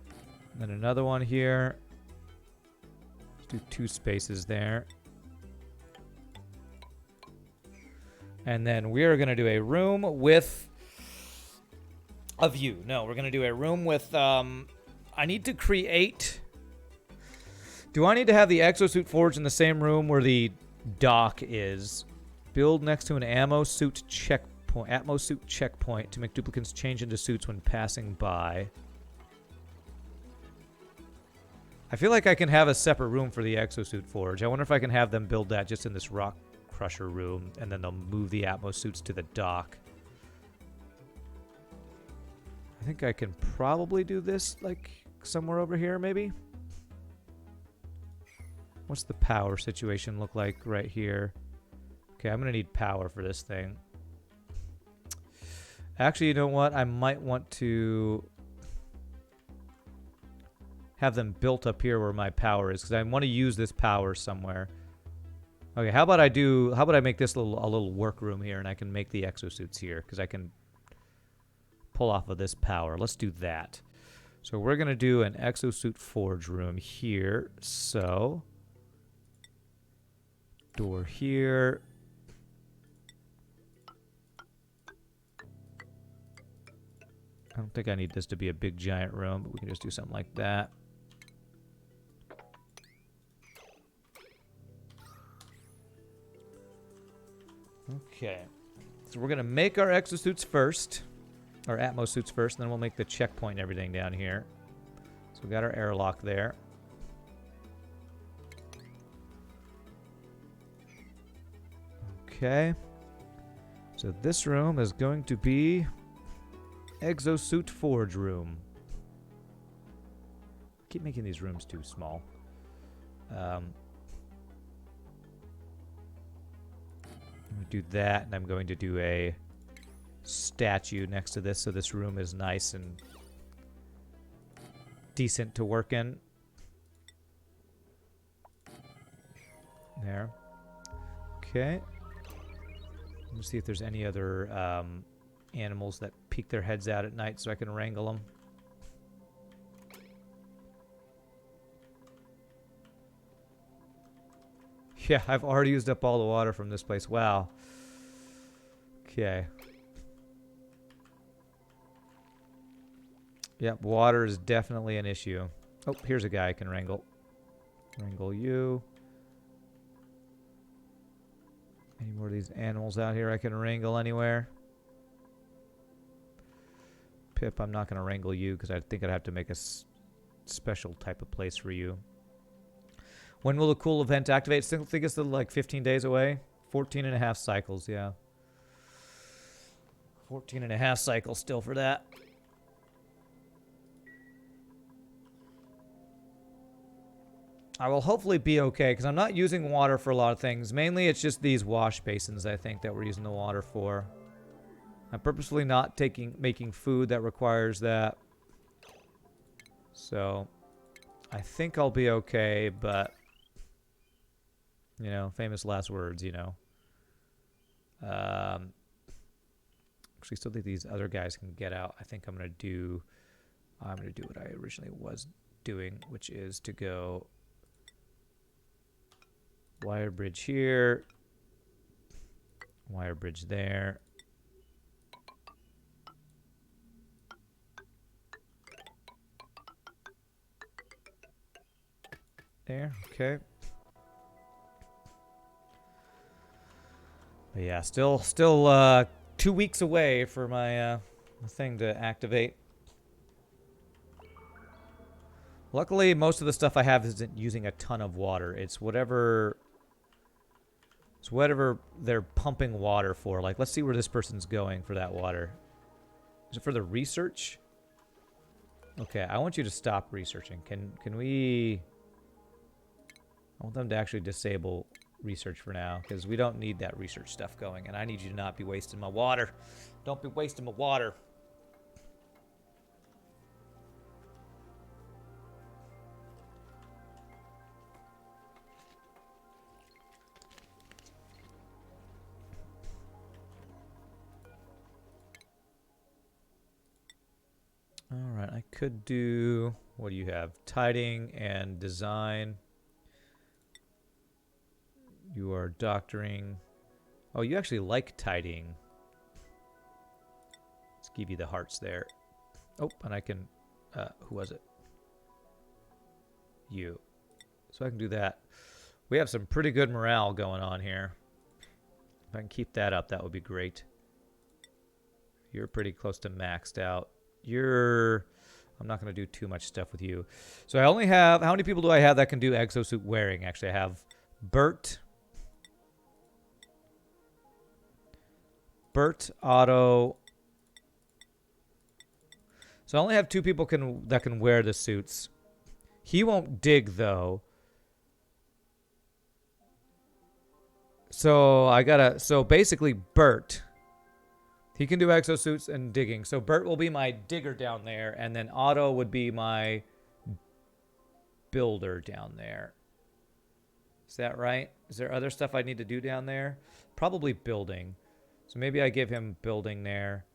Then another one here. Let's do 2 spaces there. And then we are going to do a room with a view. No, we're going to do a room with, I need to create... Do I need to have the exosuit forge in the same room where the dock is? Build next to an ammo suit checkpoint to make duplicants change into suits when passing by. I feel like I can have a separate room for the exosuit forge. I wonder if I can have them build that just in this rock crusher room, and then they'll move the Atmos suits to the dock. I think I can probably do this, like, somewhere over here, maybe? What's the power situation look like right here? Okay, I'm going to need power for this thing. Actually, you know what? I might want to have them built up here where my power is, because I want to use this power somewhere. Okay, how about I make this a little workroom here, and I can make the exosuits here, because I can pull off of this power. Let's do that. So we're going to do an exosuit forge room here. So door here. I don't think I need this to be a big giant room, but we can just do something like that. Okay. So we're going to make our exosuits first. Our Atmos suits first, and then we'll make the checkpoint and everything down here. So we got our airlock there. Okay. So this room is going to be Exosuit Forge Room. Keep making these rooms too small. I'm going to do that, and I'm going to do a statue next to this, so this room is nice and decent to work in. There. Okay. Let's see if there's any other animals that peek their heads out at night so I can wrangle them. Yeah, I've already used up all the water from this place. Wow. Okay. Yep, water is definitely an issue. Oh, here's a guy I can wrangle. Wrangle you. Any more of these animals out here I can wrangle anywhere? Pip, I'm not going to wrangle you because I think I'd have to make a special type of place for you. When will the cool event activate? I think it's like 15 days away. 14 and a half cycles, yeah. 14 and a half cycles still for that. I will hopefully be okay, because I'm not using water for a lot of things. Mainly, it's just these wash basins, I think, that we're using the water for. I'm purposefully not making food that requires that. So, I think I'll be okay, but... You know, famous last words, you know. Actually, still think these other guys can get out. I think I'm gonna do what I originally was doing, which is to go wire bridge here, wire bridge there. There, okay. But yeah, still 2 weeks away for my thing to activate. Luckily, most of the stuff I have isn't using a ton of water. It's whatever they're pumping water for. Like, let's see where this person's going for that water. Is it for the research? Okay, I want you to stop researching. Can we... I want them to actually disable research for now, because we don't need that research stuff going, and I need you to not be wasting my water. Don't be wasting my water. Alright, I could do... What do you have? Tidying and design. You are doctoring. Oh, you actually like tidying. Let's give you the hearts there. Oh, and I can... who was it? You. So I can do that. We have some pretty good morale going on here. If I can keep that up, that would be great. You're pretty close to maxed out. You're... I'm not going to do too much stuff with you. So I only have... How many people do I have that can do exosuit wearing? Actually, I have Bert, Otto. So I only have 2 people that can wear the suits. He won't dig, though. So I gotta... So basically, Bert... He can do exosuits and digging. So Bert will be my digger down there, and then Otto would be my builder down there. Is that right? Is there other stuff I need to do down there? Probably building. So maybe I give him building there.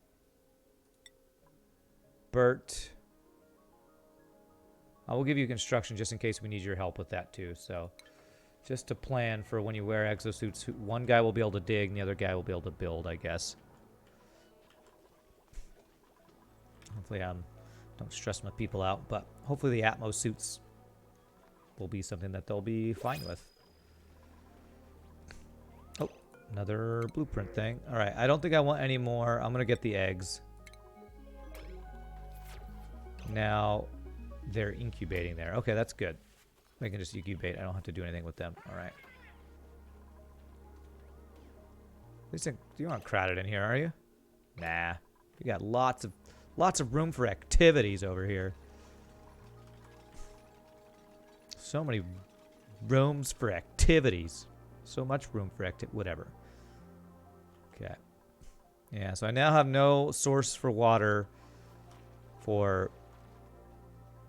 Bert. I will give you construction just in case we need your help with that too. So just to plan for when you wear exosuits, one guy will be able to dig and the other guy will be able to build, I guess. Hopefully I don't stress my people out, but hopefully the Atmos suits will be something that they'll be fine with. Oh, another blueprint thing. All right, I don't think I want any more. I'm going to get the eggs. Now they're incubating there. Okay, that's good. They can just incubate. I don't have to do anything with them. All right. You aren't crowded in here, are you? Nah. You got lots of room for activities over here. So many rooms for activities. So much room for whatever. Okay. Yeah, so I now have no source for water for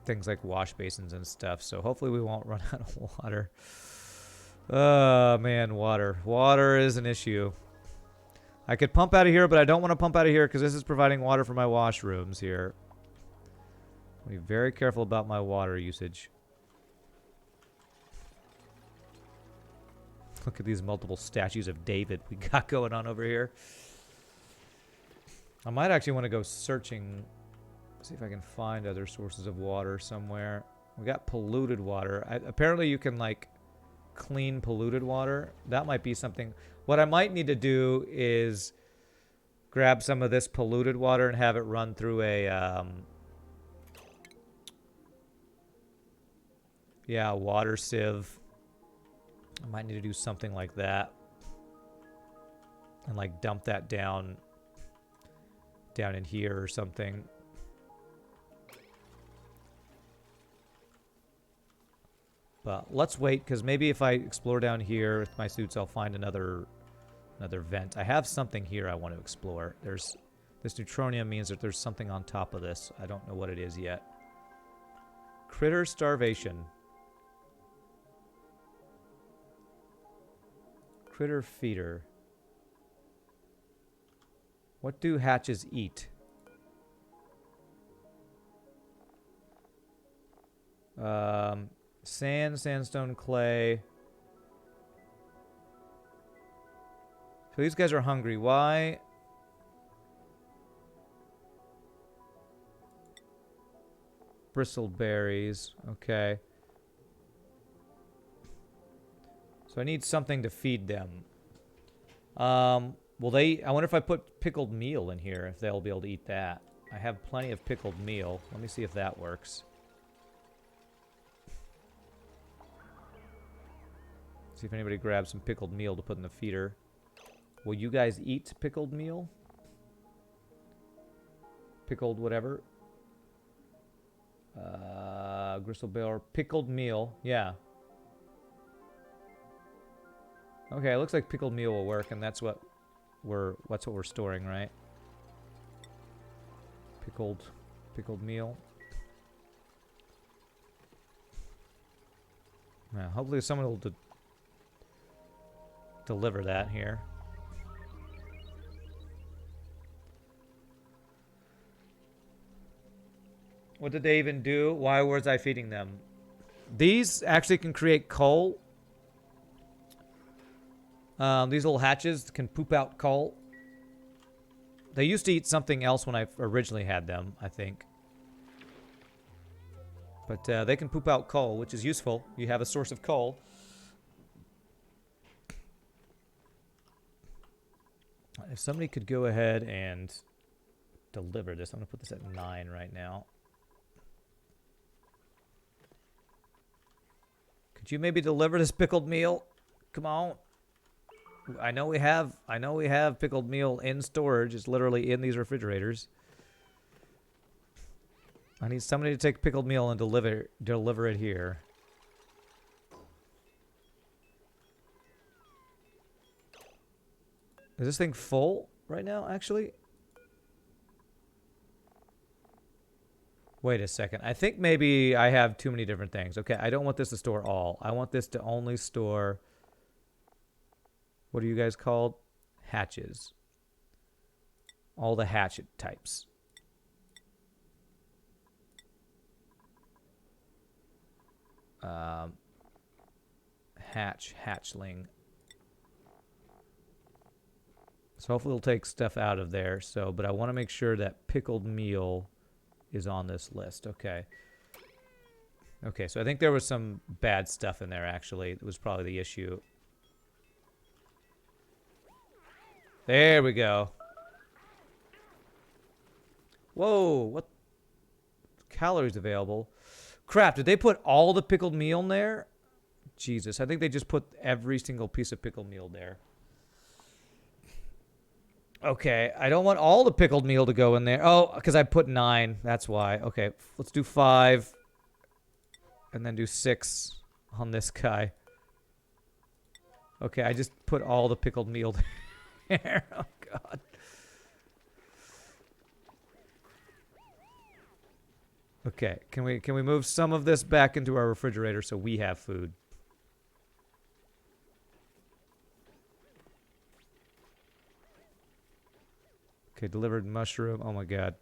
things like wash basins and stuff. So hopefully we won't run out of water. Oh, man, water. Water is an issue. I could pump out of here, but I don't want to pump out of here because this is providing water for my washrooms here. I'll be very careful about my water usage. Look at these multiple statues of David we got going on over here. I might actually want to go searching, see if I can find other sources of water somewhere. We got polluted water. Apparently you can, like, clean polluted water. That might be something. What I might need to do is grab some of this polluted water and have it run through a water sieve. I might need to do something like that and like dump that down in here or something. But let's wait, because maybe if I explore down here with my suits, I'll find another vent. I have something here I want to explore. This neutronium means that there's something on top of this. I don't know what it is yet. Critter starvation. Critter feeder. What do hatches eat? Sand, sandstone, clay. So these guys are hungry. Why? Bristleberries. Okay. So I need something to feed them. Will they? I wonder if I put pickled meal in here, if they'll be able to eat that. I have plenty of pickled meal. Let me see if that works. See if anybody grabs some pickled meal to put in the feeder. Will you guys eat pickled meal? Pickled whatever. Gristlebear, pickled meal. Yeah. Okay, it looks like pickled meal will work, and that's what we're storing, right? Pickled meal. Yeah, hopefully someone will deliver that here. What did they even do? Why was I feeding them? These actually can create coal. These little hatches can poop out coal. They used to eat something else when I originally had them, I think. But they can poop out coal, which is useful. You have a source of coal. If somebody could go ahead and deliver this. I'm going to put this at 9 right now. Could you maybe deliver this pickled meal? Come on. I know we have pickled meal in storage. It's literally in these refrigerators. I need somebody to take pickled meal and deliver it here. Is this thing full right now, actually? Wait a second. I think maybe I have too many different things. Okay, I don't want this to store all. I want this to only store... What are you guys called? Hatches. All the hatchet types. Hatchling. So hopefully we'll take stuff out of there. So, but I want to make sure that pickled meal is on this list. Okay. Okay, so I think there was some bad stuff in there, actually. It was probably the issue. There we go. Whoa, what calories available? Crap, did they put all the pickled meal in there? Jesus, I think they just put every single piece of pickled meal there. Okay, I don't want all the pickled meal to go in there. Oh, because I put 9. That's why. Okay, let's do 5. And then do 6 on this guy. Okay, I just put all the pickled meal there. Oh, God. Okay, can we move some of this back into our refrigerator so we have food? Okay, delivered mushroom. Oh my God.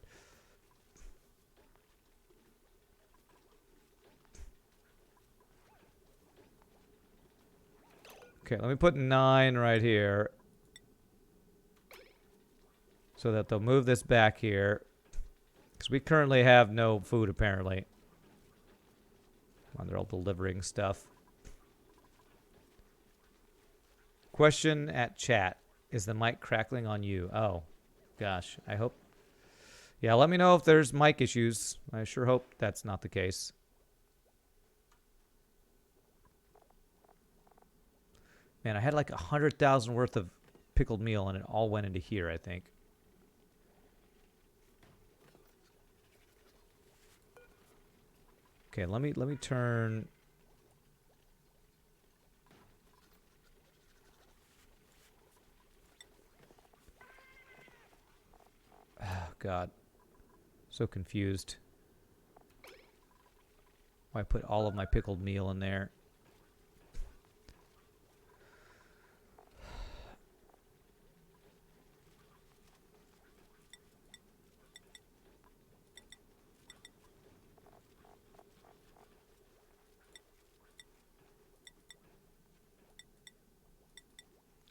Okay, let me put 9 right here. So that they'll move this back here. Because we currently have no food, apparently. They're all delivering stuff. Question at chat. Is the mic crackling on you? Oh. Gosh, I hope... Yeah, let me know if there's mic issues. I sure hope that's not the case. Man, I had like 100,000 worth of pickled meal and it all went into here, I think. Okay, let me turn... Oh, God. So confused. Why I put all of my pickled meal in there.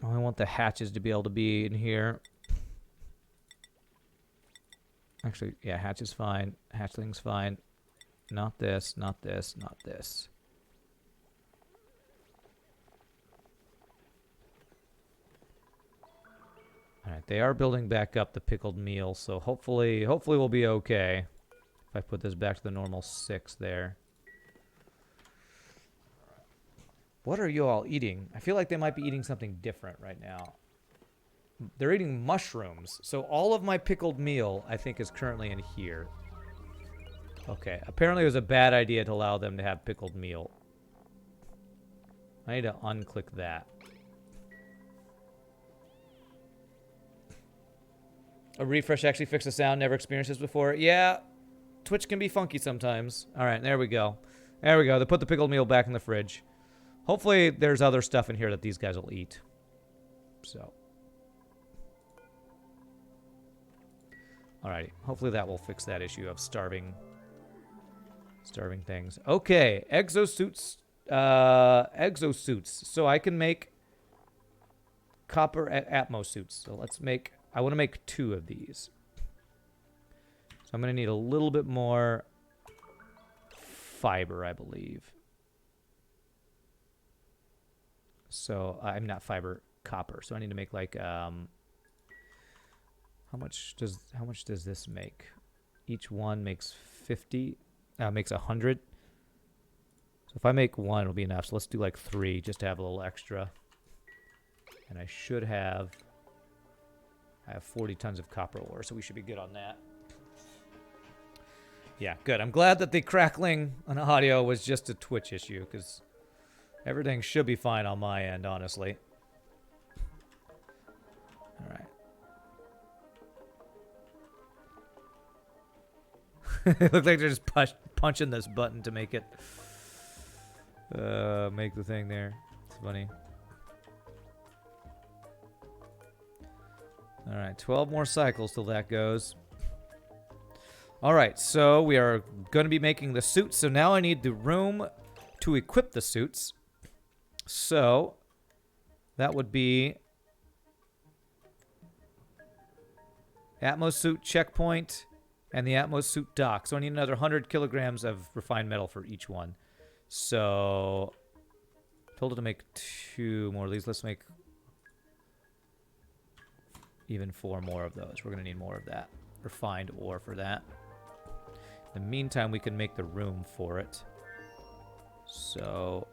Oh, I want the hatches to be able to be in here. Actually, yeah, hatch is fine. Hatchling's fine. Not this, not this, not this. All right, they are building back up the pickled meal, so hopefully we'll be okay. If I put this back to the normal 6 there. What are you all eating? I feel like they might be eating something different right now. They're eating mushrooms. So all of my pickled meal, I think, is currently in here. Okay, apparently it was a bad idea to allow them to have pickled meal. I need to unclick that. A refresh actually fixed the sound. Never experienced this before. Yeah, Twitch can be funky sometimes. All right, there we go. There we go. They put the pickled meal back in the fridge. Hopefully there's other stuff in here that these guys will eat. So. Alrighty. Hopefully that will fix that issue of starving things. Okay. Exosuits. Exosuits. So I can make copper Atmos suits. So let's make... I want to make 2 of these. So I'm going to need a little bit more fiber, I believe. So I'm not fiber, copper. So I need to make like how much does this make? Each one makes 50. Makes 100. So if I make 1, it'll be enough. So let's do like 3 just to have a little extra. And I should have. I have 40 tons of copper ore, so we should be good on that. Yeah, good. I'm glad that the crackling on audio was just a Twitch issue, because everything should be fine on my end, honestly. All right. It looks like they're just punching this button to make it make the thing there. It's funny. All right, 12 more cycles till that goes. All right, so we are going to be making the suits. So now I need the room to equip the suits. So that would be Atmos suit checkpoint and the Atmos suit dock. So I need another 100 kilograms of refined metal for each one. So told it to make 2 more of these. Let's make even 4 more of those. We're going to need more of that refined ore for that. In the meantime, we can make the room for it. So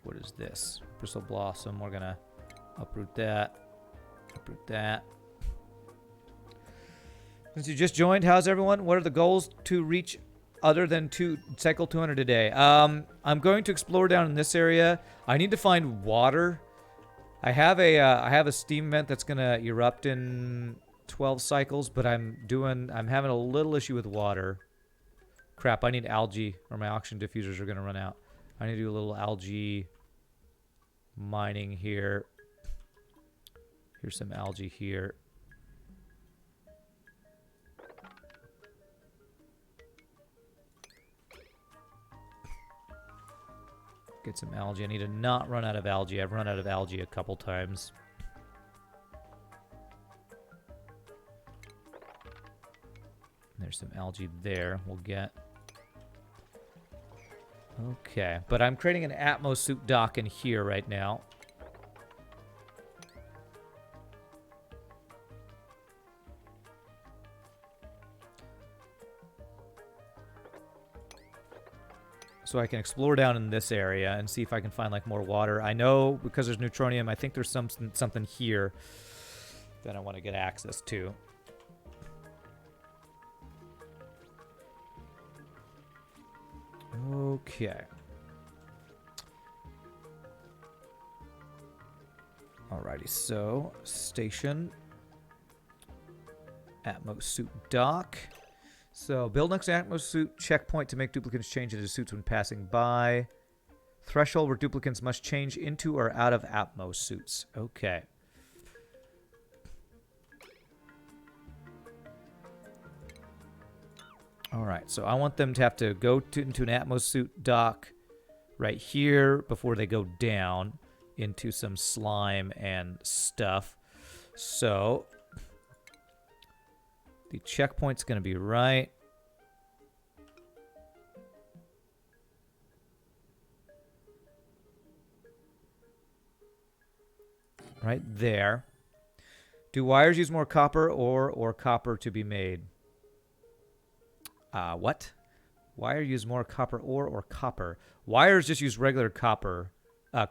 what is this? Bristle blossom. We're going to uproot that. Uproot that. Since you just joined, how's everyone? What are the goals to reach other than cycle 200 a day? I'm going to explore down in this area. I need to find water. I have a steam vent that's gonna erupt in 12 cycles, but I'm having a little issue with water. Crap, I need algae or my oxygen diffusers are gonna run out. I need to do a little algae mining here. Here's some algae here. Get some algae. I need to not run out of algae. I've run out of algae a couple times. There's some algae there we'll get. Okay, but I'm creating an Atmos suit dock in here right now. So I can explore down in this area and see if I can find like more water. I know because there's neutronium, I think there's something here that I want to get access to. Okay. Alrighty, so station Atmos suit dock. So, build next to Atmos suit checkpoint to make duplicants change into suits when passing by. Threshold where duplicants must change into or out of Atmos suits. Okay. Alright, so I want them to have to go into an Atmos suit dock right here before they go down into some slime and stuff. So the checkpoint's going to be right right there. Do wires use more copper or copper to be made? What? Wire use more copper ore or copper? Wires just use regular copper,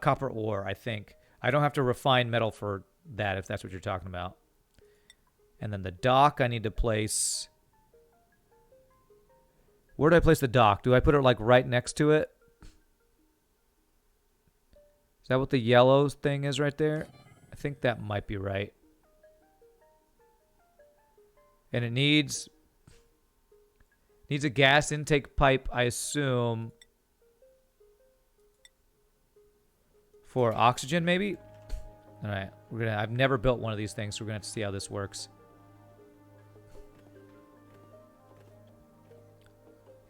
copper ore, I think. I don't have to refine metal for that if that's what you're talking about. And then the dock I need to place. Where do I place the dock? Do I put it like right next to it? Is that what the yellow thing is right there? I think that might be right. And it needs a gas intake pipe, I assume, for oxygen, maybe? All right, I've never built one of these things, so we're gonna have to see how this works.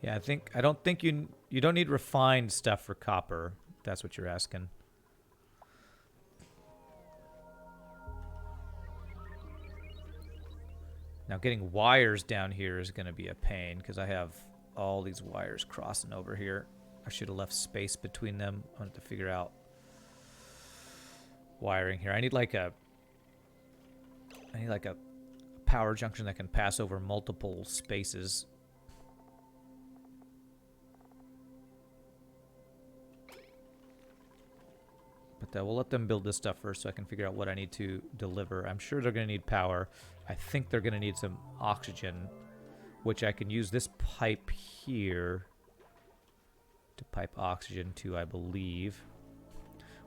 Yeah, I don't think you don't need refined stuff for copper. If that's what you're asking. Now getting wires down here is going to be a pain because I have all these wires crossing over here. I should have left space between them. I want to figure out wiring here. I need like a power junction that can pass over multiple spaces. But we'll let them build this stuff first so I can figure out what I need to deliver. I'm sure they're going to need power. I think they're going to need some oxygen, which I can use this pipe here to pipe oxygen to, I believe.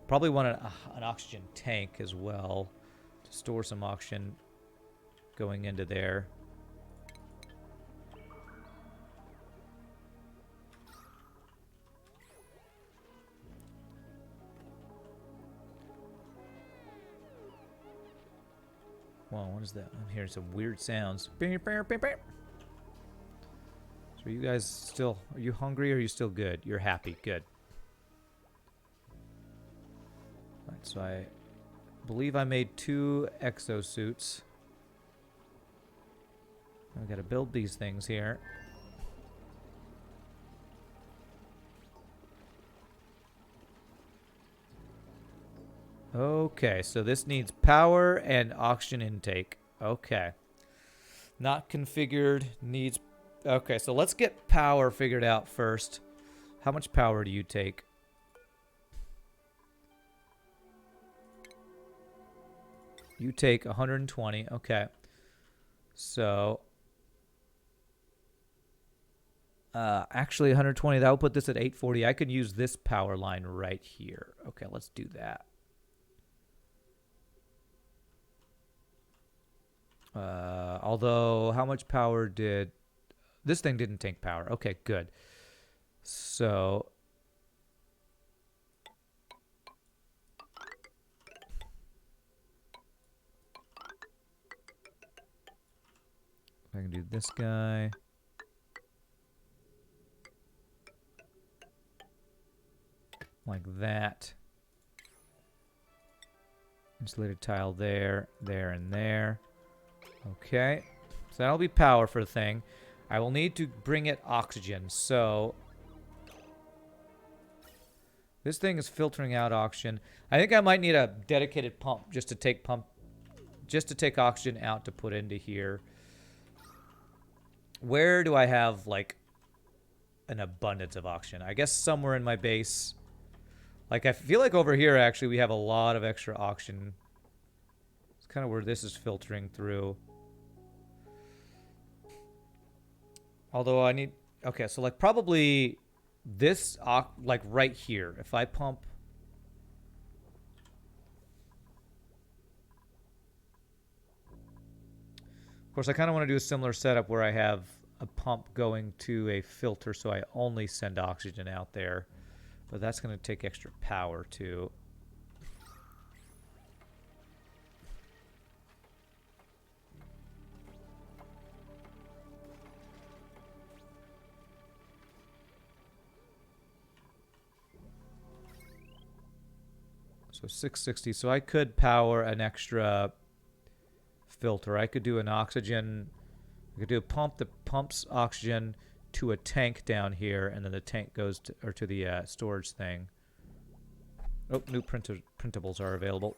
Probably want an oxygen tank as well to store some oxygen going into there. Whoa, what is that? I'm hearing some weird sounds. So are you guys still, are you hungry or are you still good? You're happy, good. Alright, so I believe I made 2 exosuits. I gotta build these things here. Okay, so this needs power and oxygen intake. Okay. Not configured, needs... Okay, so let's get power figured out first. How much power do you take? You take 120, okay. So... actually 120, that will put this at 840. I could use this power line right here. Okay, let's do that. Although, how much power did... This thing didn't take power. Okay, good. So... I can do this guy. Like that. Insulated tile there, there, and there. Okay, so that'll be power for the thing. I will need to bring it oxygen, so... This thing is filtering out oxygen. I think I might need a dedicated pump just to take oxygen out to put into here. Where do I have, like, an abundance of oxygen? I guess somewhere in my base. Like, I feel like over here, actually, we have a lot of extra oxygen. It's kind of where this is filtering through. Although I need... Okay, so, like, probably this, like, right here. If I pump... Of course, I kind of want to do a similar setup where I have a pump going to a filter so I only send oxygen out there. But that's going to take extra power, too. So 660. So I could power an extra filter. I could do an oxygen. I could do a pump that pumps oxygen to a tank down here, and then the tank goes to the storage thing. Oh, new printables are available.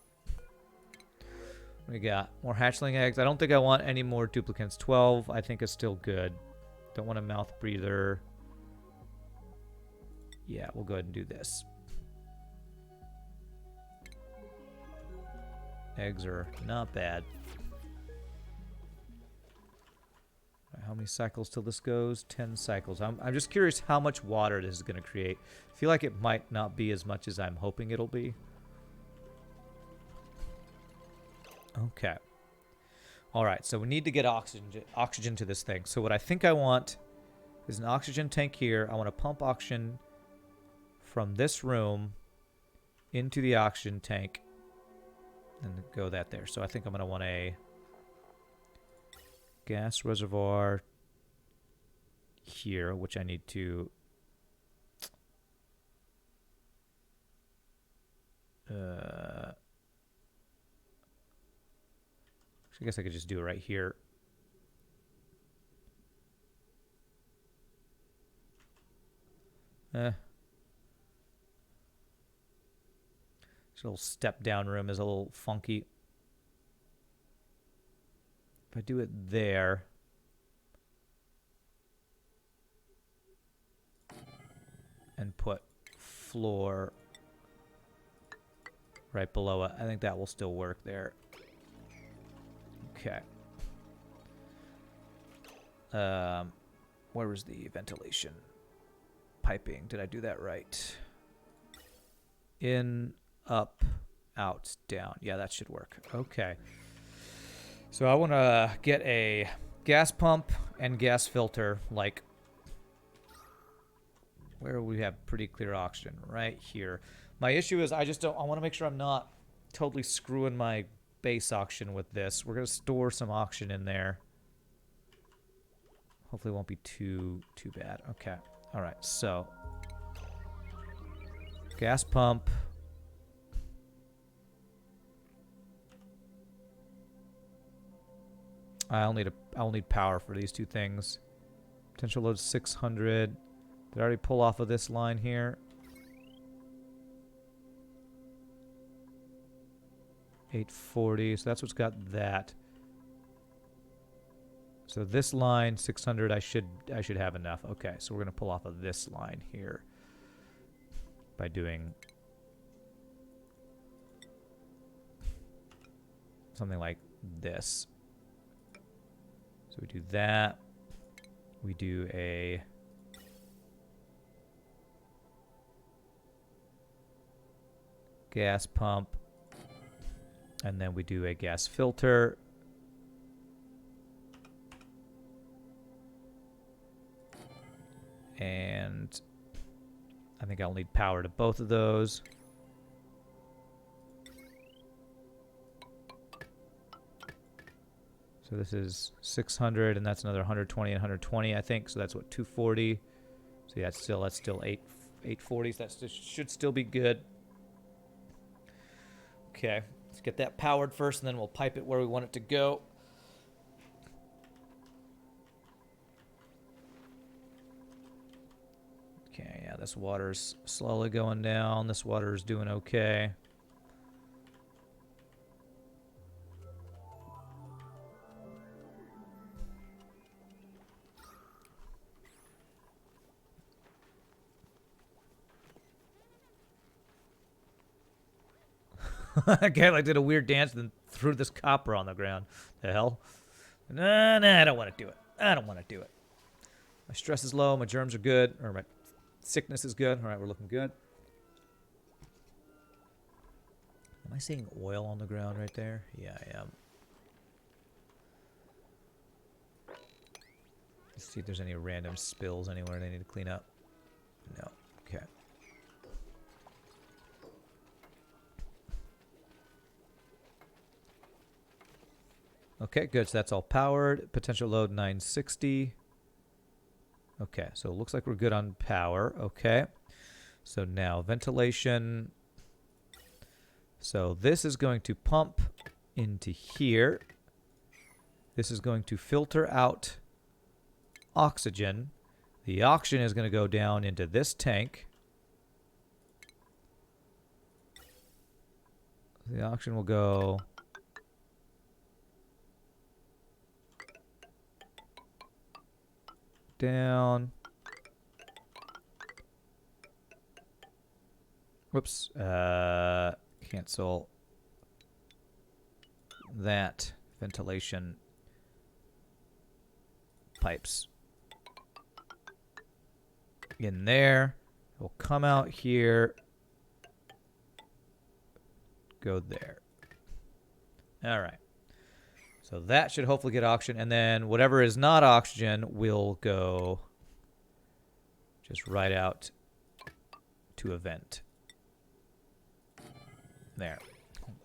We got more hatchling eggs. I don't think I want any more duplicants. 12, I think, is still good. Don't want a mouth breather. Yeah, we'll go ahead and do this. Eggs are not bad. How many cycles till this goes? 10 cycles. I'm just curious how much water this is going to create. I feel like it might not be as much as I'm hoping it'll be. Okay. All right, so we need to get oxygen to this thing. So what I think I want is an oxygen tank here. I want to pump oxygen from this room into the oxygen tank and go that there. So I think I'm going to want a gas reservoir here, which I need to I guess I could just do it right here. This little step down room is a little funky. If I do it there, and put floor right below it, I think that will still work there. Okay. Where was the ventilation? Piping. Did I do that right? In, up, out, down. Yeah, that should work. Okay. So I want to get a gas pump and gas filter, like where we have pretty clear oxygen, right here. My issue is I want to make sure I'm not totally screwing my base oxygen with this. We're going to store some oxygen in there. Hopefully it won't be too bad. Okay. All right. So gas pump. I'll need power for these two things. Potential load 600. Did I already pull off of this line here? 840. So that's what's got that. So this line 600. I should have enough. Okay, so we're gonna pull off of this line here by doing something like this. So we do that. We do a gas pump. And then we do a gas filter. And I think I'll need power to both of those. So this is 600, and that's another 120 and 120, I think. So that's what, 240. So yeah, that's still 840s. That should still be good. Okay, let's get that powered first, and then we'll pipe it where we want it to go. Okay, yeah, this water's slowly going down. This water's doing okay. Okay, I did a weird dance and then threw this copper on the ground. The hell? Nah, I don't want to do it. I don't want to do it. My stress is low. My germs are good. Or my sickness is good. All right, we're looking good. Am I seeing oil on the ground right there? Yeah, I am. Let's see if there's any random spills anywhere they need to clean up. No. Okay. Okay, good. So that's all powered. Potential load 960. Okay, so it looks like we're good on power. Okay. So now ventilation. So this is going to pump into here. This is going to filter out oxygen. The oxygen is going to go down into this tank. The oxygen will go down. Whoops. Cancel that ventilation pipes in there. We'll come out here. Go there. All right. So that should hopefully get oxygen. And then whatever is not oxygen will go just right out to a vent. There.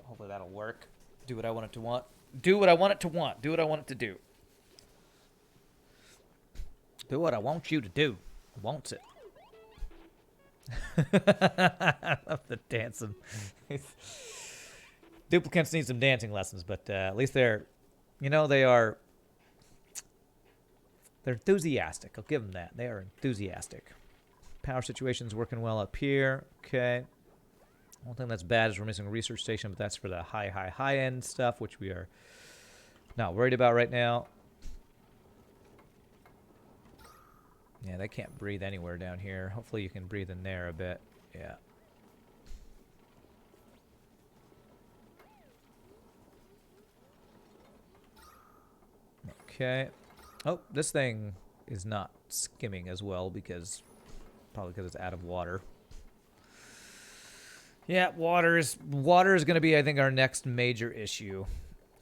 Hopefully that'll work. Do what I want it to want. Do what I want it to want. Do what I want it to do. Do what I want you to do. Wants it. I love the dancing. Duplicants need some dancing lessons, but at least they're, you know, they're enthusiastic. I'll give them that. They are enthusiastic. Power situation's working well up here. Okay. One thing that's bad is we're missing a research station, but that's for the high end stuff, which we are not worried about right now. Yeah, they can't breathe anywhere down here. Hopefully you can breathe in there a bit. Yeah. Okay. Oh, this thing is not skimming as well because probably because it's out of water. Yeah, water is going to be, I think, our next major issue.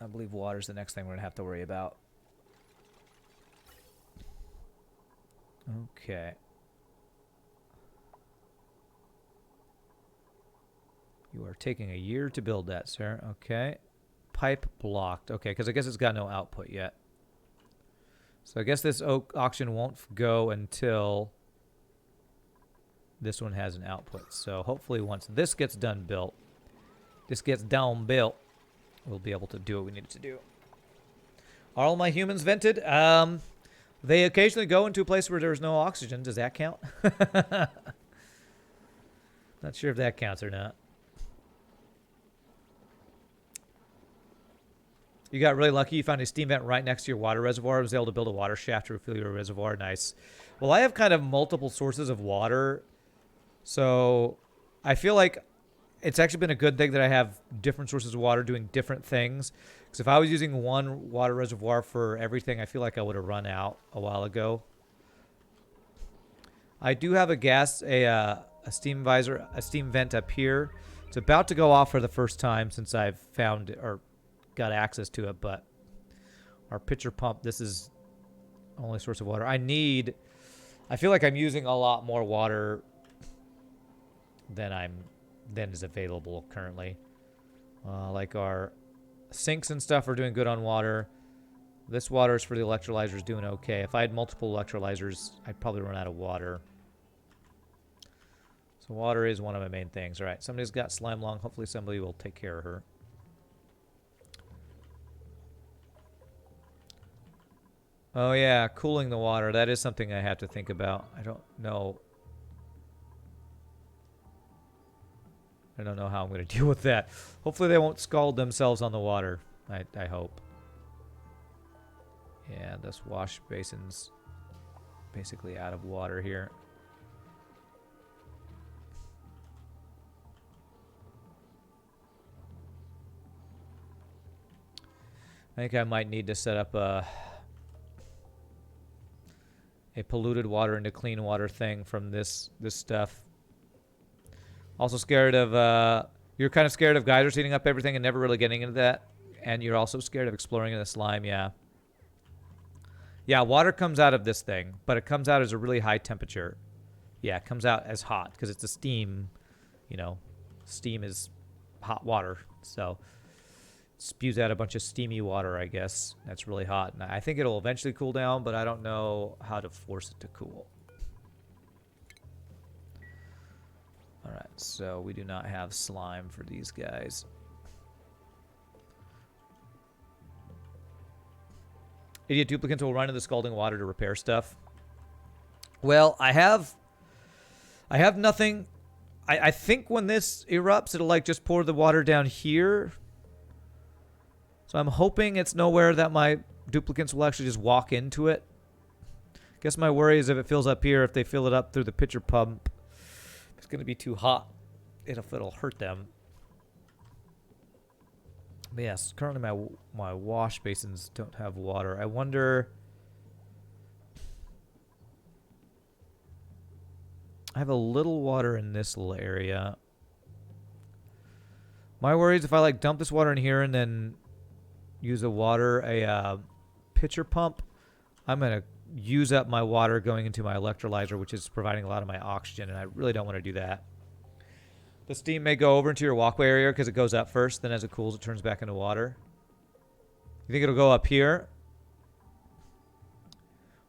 I believe water is the next thing we're going to have to worry about. Okay. You are taking a year to build that, sir. Okay. Pipe blocked. Okay, because I guess it's got no output yet. So I guess this auction won't go until this one has an output. So hopefully once this gets done built, we'll be able to do what we need to do. Are all my humans vented? They occasionally go into a place where there's no oxygen. Does that count? Not sure if that counts or not. You got really lucky. You found a steam vent right next to your water reservoir. I was able to build a water shaft to refill your reservoir. Nice. Well, I have kind of multiple sources of water. So I feel like it's actually been a good thing that I have different sources of water doing different things. Because if I was using one water reservoir for everything, I feel like I would have run out a while ago. I do have a steam visor, a steam vent up here. It's about to go off for the first time since I've found or got access to it. But our pitcher pump, this is the only source of water. I feel like I'm using a lot more water than is available currently. Like our sinks and stuff are doing good on water. This water is for the electrolyzers, doing okay. If I had multiple electrolyzers, I'd probably run out of water. So water is one of my main things. All right, somebody's got slime lung. Hopefully somebody will take care of her. Oh yeah, cooling the water. That is something I have to think about. I don't know how I'm going to deal with that. Hopefully they won't scald themselves on the water. I hope. Yeah, this wash basin's basically out of water here. I think I might need to set up a polluted water into clean water thing from this stuff. Also scared of, you're kind of scared of geysers heating up everything and never really getting into that. And you're also scared of exploring in the slime, yeah. Yeah, water comes out of this thing, but it comes out as a really high temperature. Yeah, it comes out as hot because it's a steam, you know. Steam is hot water, so it spews out a bunch of steamy water, I guess. That's really hot. And I think it'll eventually cool down, but I don't know how to force it to cool. Alright, so we do not have slime for these guys. Idiot duplicants will run into the scalding water to repair stuff. Well, I have nothing. I think when this erupts, it'll like just pour the water down here. So I'm hoping it's nowhere that my duplicants will actually just walk into it. Guess my worry is if it fills up here, if they fill it up through the pitcher pump, it's going to be too hot. It'll hurt them. But yes, currently my wash basins don't have water. I wonder... I have a little water in this little area. My worry is if I like dump this water in here and then use a pitcher pump, I'm going to use up my water going into my electrolyzer, which is providing a lot of my oxygen, and I really don't want to do that. The steam may go over into your walkway area because it goes up first, then as it cools, it turns back into water. You think it'll go up here?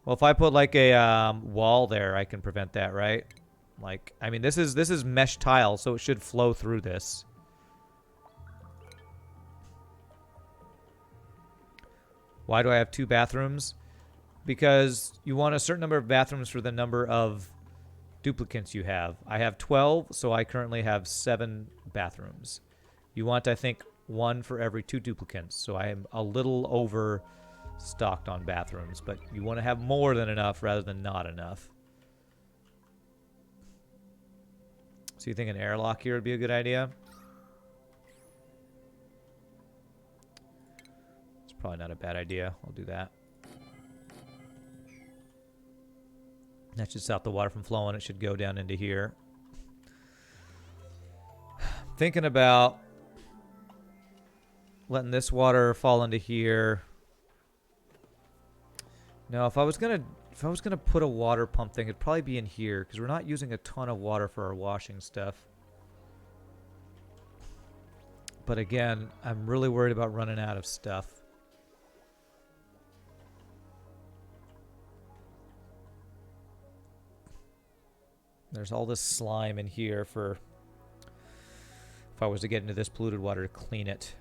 Well, if I put like a wall there, I can prevent that, right? Like, I mean, this is mesh tile, so it should flow through this. Why do I have 2 bathrooms? Because you want a certain number of bathrooms for the number of duplicates you have. I have 12, so I currently have 7 bathrooms. You want, I think, 1 for every 2 duplicates, so I am a little overstocked on bathrooms, but you want to have more than enough rather than not enough. So you think an airlock here would be a good idea? It's probably not a bad idea. I'll do that. That should stop the water from flowing. It should go down into here. Thinking about letting this water fall into here. No, if I was gonna put a water pump thing, it'd probably be in here because we're not using a ton of water for our washing stuff. But again, I'm really worried about running out of stuff. There's all this slime in here for if I was to get into this polluted water to clean it.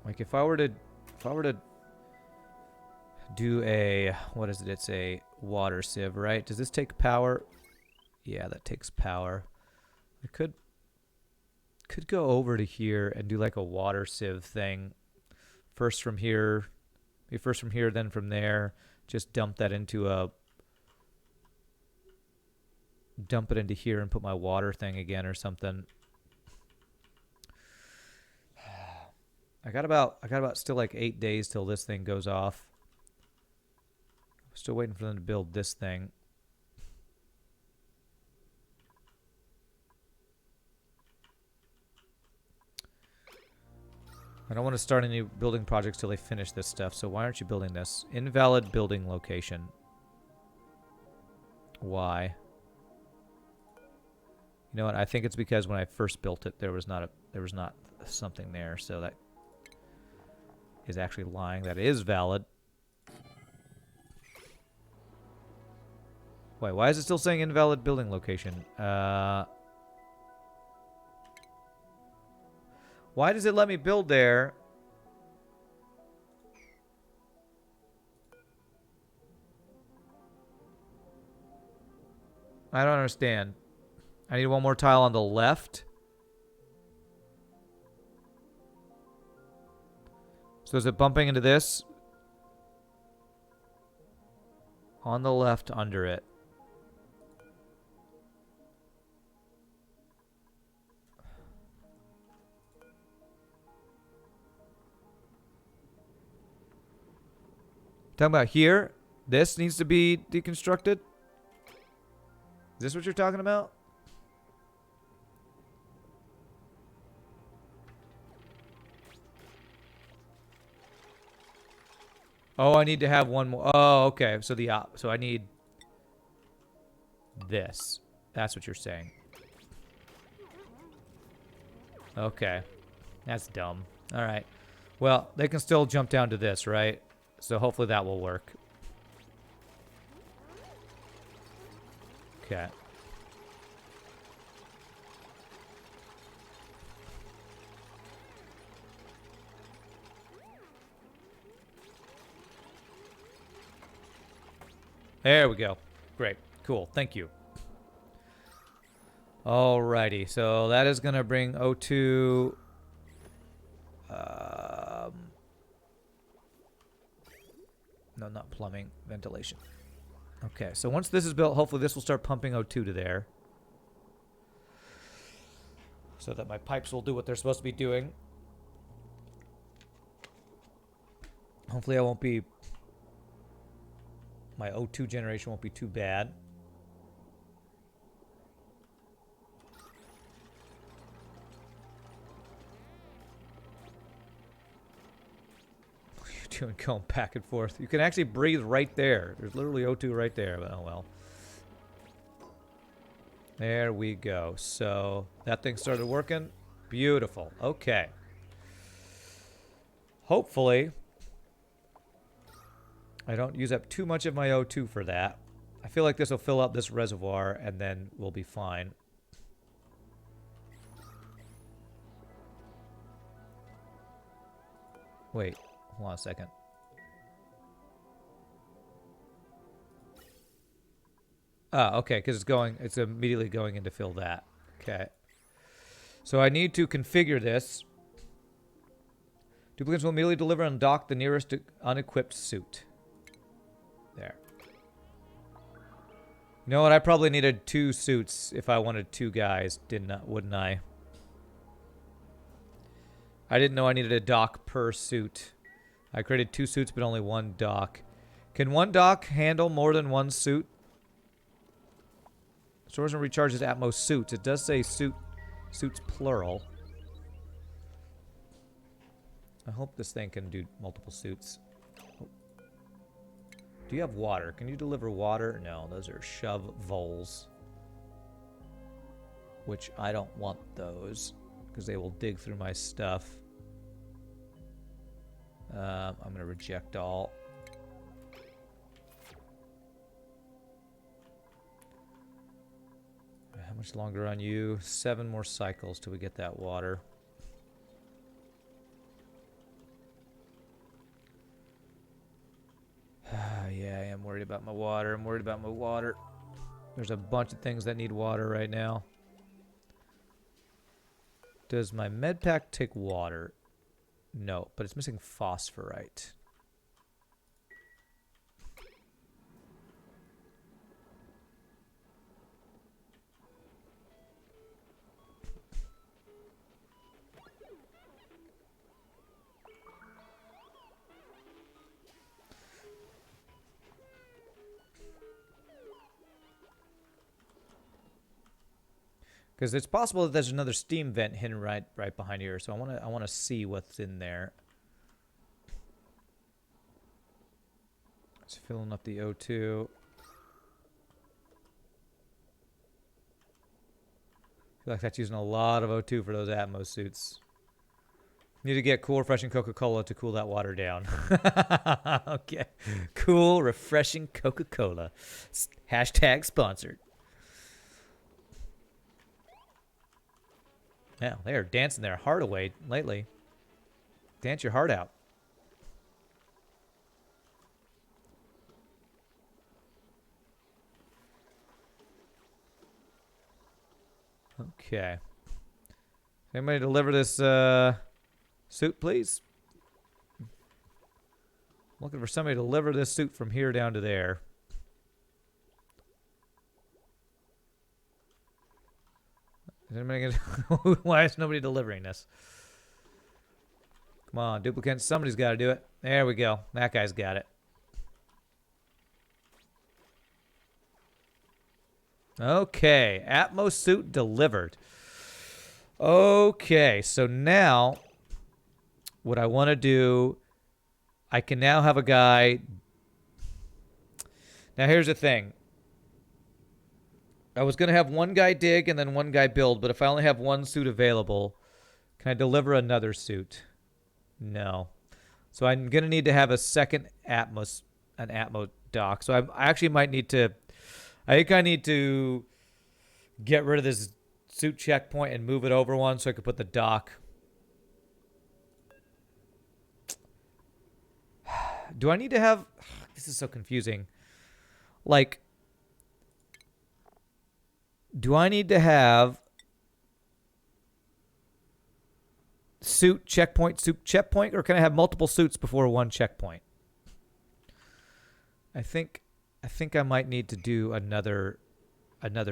Like if I were to do a, what is it? It's a water sieve, right? Does this take power? Yeah, that takes power. I could go over to here and do like a water sieve thing. First from here, then from there. Just dump that into dump it into here and put my water thing again or something. I got about still like 8 days till this thing goes off. Still waiting for them to build this thing. I don't want to start any building projects till they finish this stuff, so why aren't you building this? Invalid building location. Why? You know what? I think it's because when I first built it, there was not something there, so that is actually lying. That is valid. Wait, why is it still saying invalid building location? Why does it let me build there? I don't understand. I need one more tile on the left. So is it bumping into this? On the left under it. Talking about here? This needs to be deconstructed? Is this what you're talking about? Oh, I need to have one more. Oh, okay. So so I need this. That's what you're saying. Okay. That's dumb. All right. Well, they can still jump down to this, right? So hopefully that will work. Okay. There we go. Great. Cool. Thank you. Alrighty. So that is going to bring O2... No, not plumbing. Ventilation. Okay, so once this is built, hopefully this will start pumping O2 to there. So that my pipes will do what they're supposed to be doing. Hopefully I won't be... My O2 generation won't be too bad. Doing going back and forth. You can actually breathe right there. There's literally O2 right there, but oh well. There we go. So that thing started working. Beautiful. Okay. Hopefully I don't use up too much of my O2 for that. I feel like this will fill up this reservoir and then we'll be fine. Wait. Hold on a second. Ah, okay, because it's immediately going in to fill that. Okay. So I need to configure this. Duplicates will immediately deliver and dock the nearest unequipped suit. There. You know what? I probably needed 2 suits if I wanted 2 guys, wouldn't I? I didn't know I needed a dock per suit. I created 2 suits, but only 1 dock. Can 1 dock handle more than 1 suit? Stores and recharges Atmos suits. It does say suits plural. I hope this thing can do multiple suits. Oh. Do you have water? Can you deliver water? No, those are shove voles. Which I don't want those, because they will dig through my stuff. I'm going to reject all. How much longer on you? 7 more cycles till we get that water. Yeah, I am worried about my water. I'm worried about my water. There's a bunch of things that need water right now. Does my med pack take water? No, but it's missing phosphorite. Because it's possible that there's another steam vent hidden right behind here, so I want to see what's in there. It's filling up the O2. I feel like that's using a lot of O2 for those Atmos suits. Need to get cool, refreshing Coca-Cola to cool that water down. Okay. Cool, refreshing Coca-Cola. Hashtag sponsored. Yeah, they are dancing their heart away lately. Dance your heart out. Okay. Anybody deliver this suit, please? I'm looking for somebody to deliver this suit from here down to there. Is anybody gonna Why is nobody delivering this? Come on, duplicants. Somebody's got to do it. There we go. That guy's got it. Okay. Atmos suit delivered. Okay. So now, what I want to do, I can now have a guy. Now, here's the thing. I was going to have 1 guy dig and then 1 guy build, but if I only have 1 suit available, can I deliver another suit? No. So I'm going to need to have a second Atmos dock. So I actually might need to, I think I need to get rid of this suit checkpoint and move it over 1 so I could put the dock. Do I need to have, this is so confusing. Like, do I need to have suit checkpoint, or can I have multiple suits before 1 checkpoint? I think I might need to do another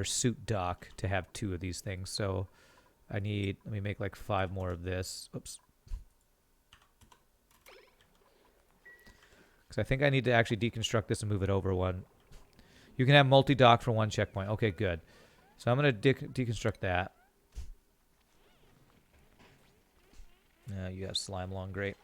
suit dock to have 2 of these things. So let me make like 5 more of this. Oops. Because I think I need to actually deconstruct this and move it over one. You can have multi-dock for 1 checkpoint. Okay, good. So I'm going to deconstruct that. You have slime long, great.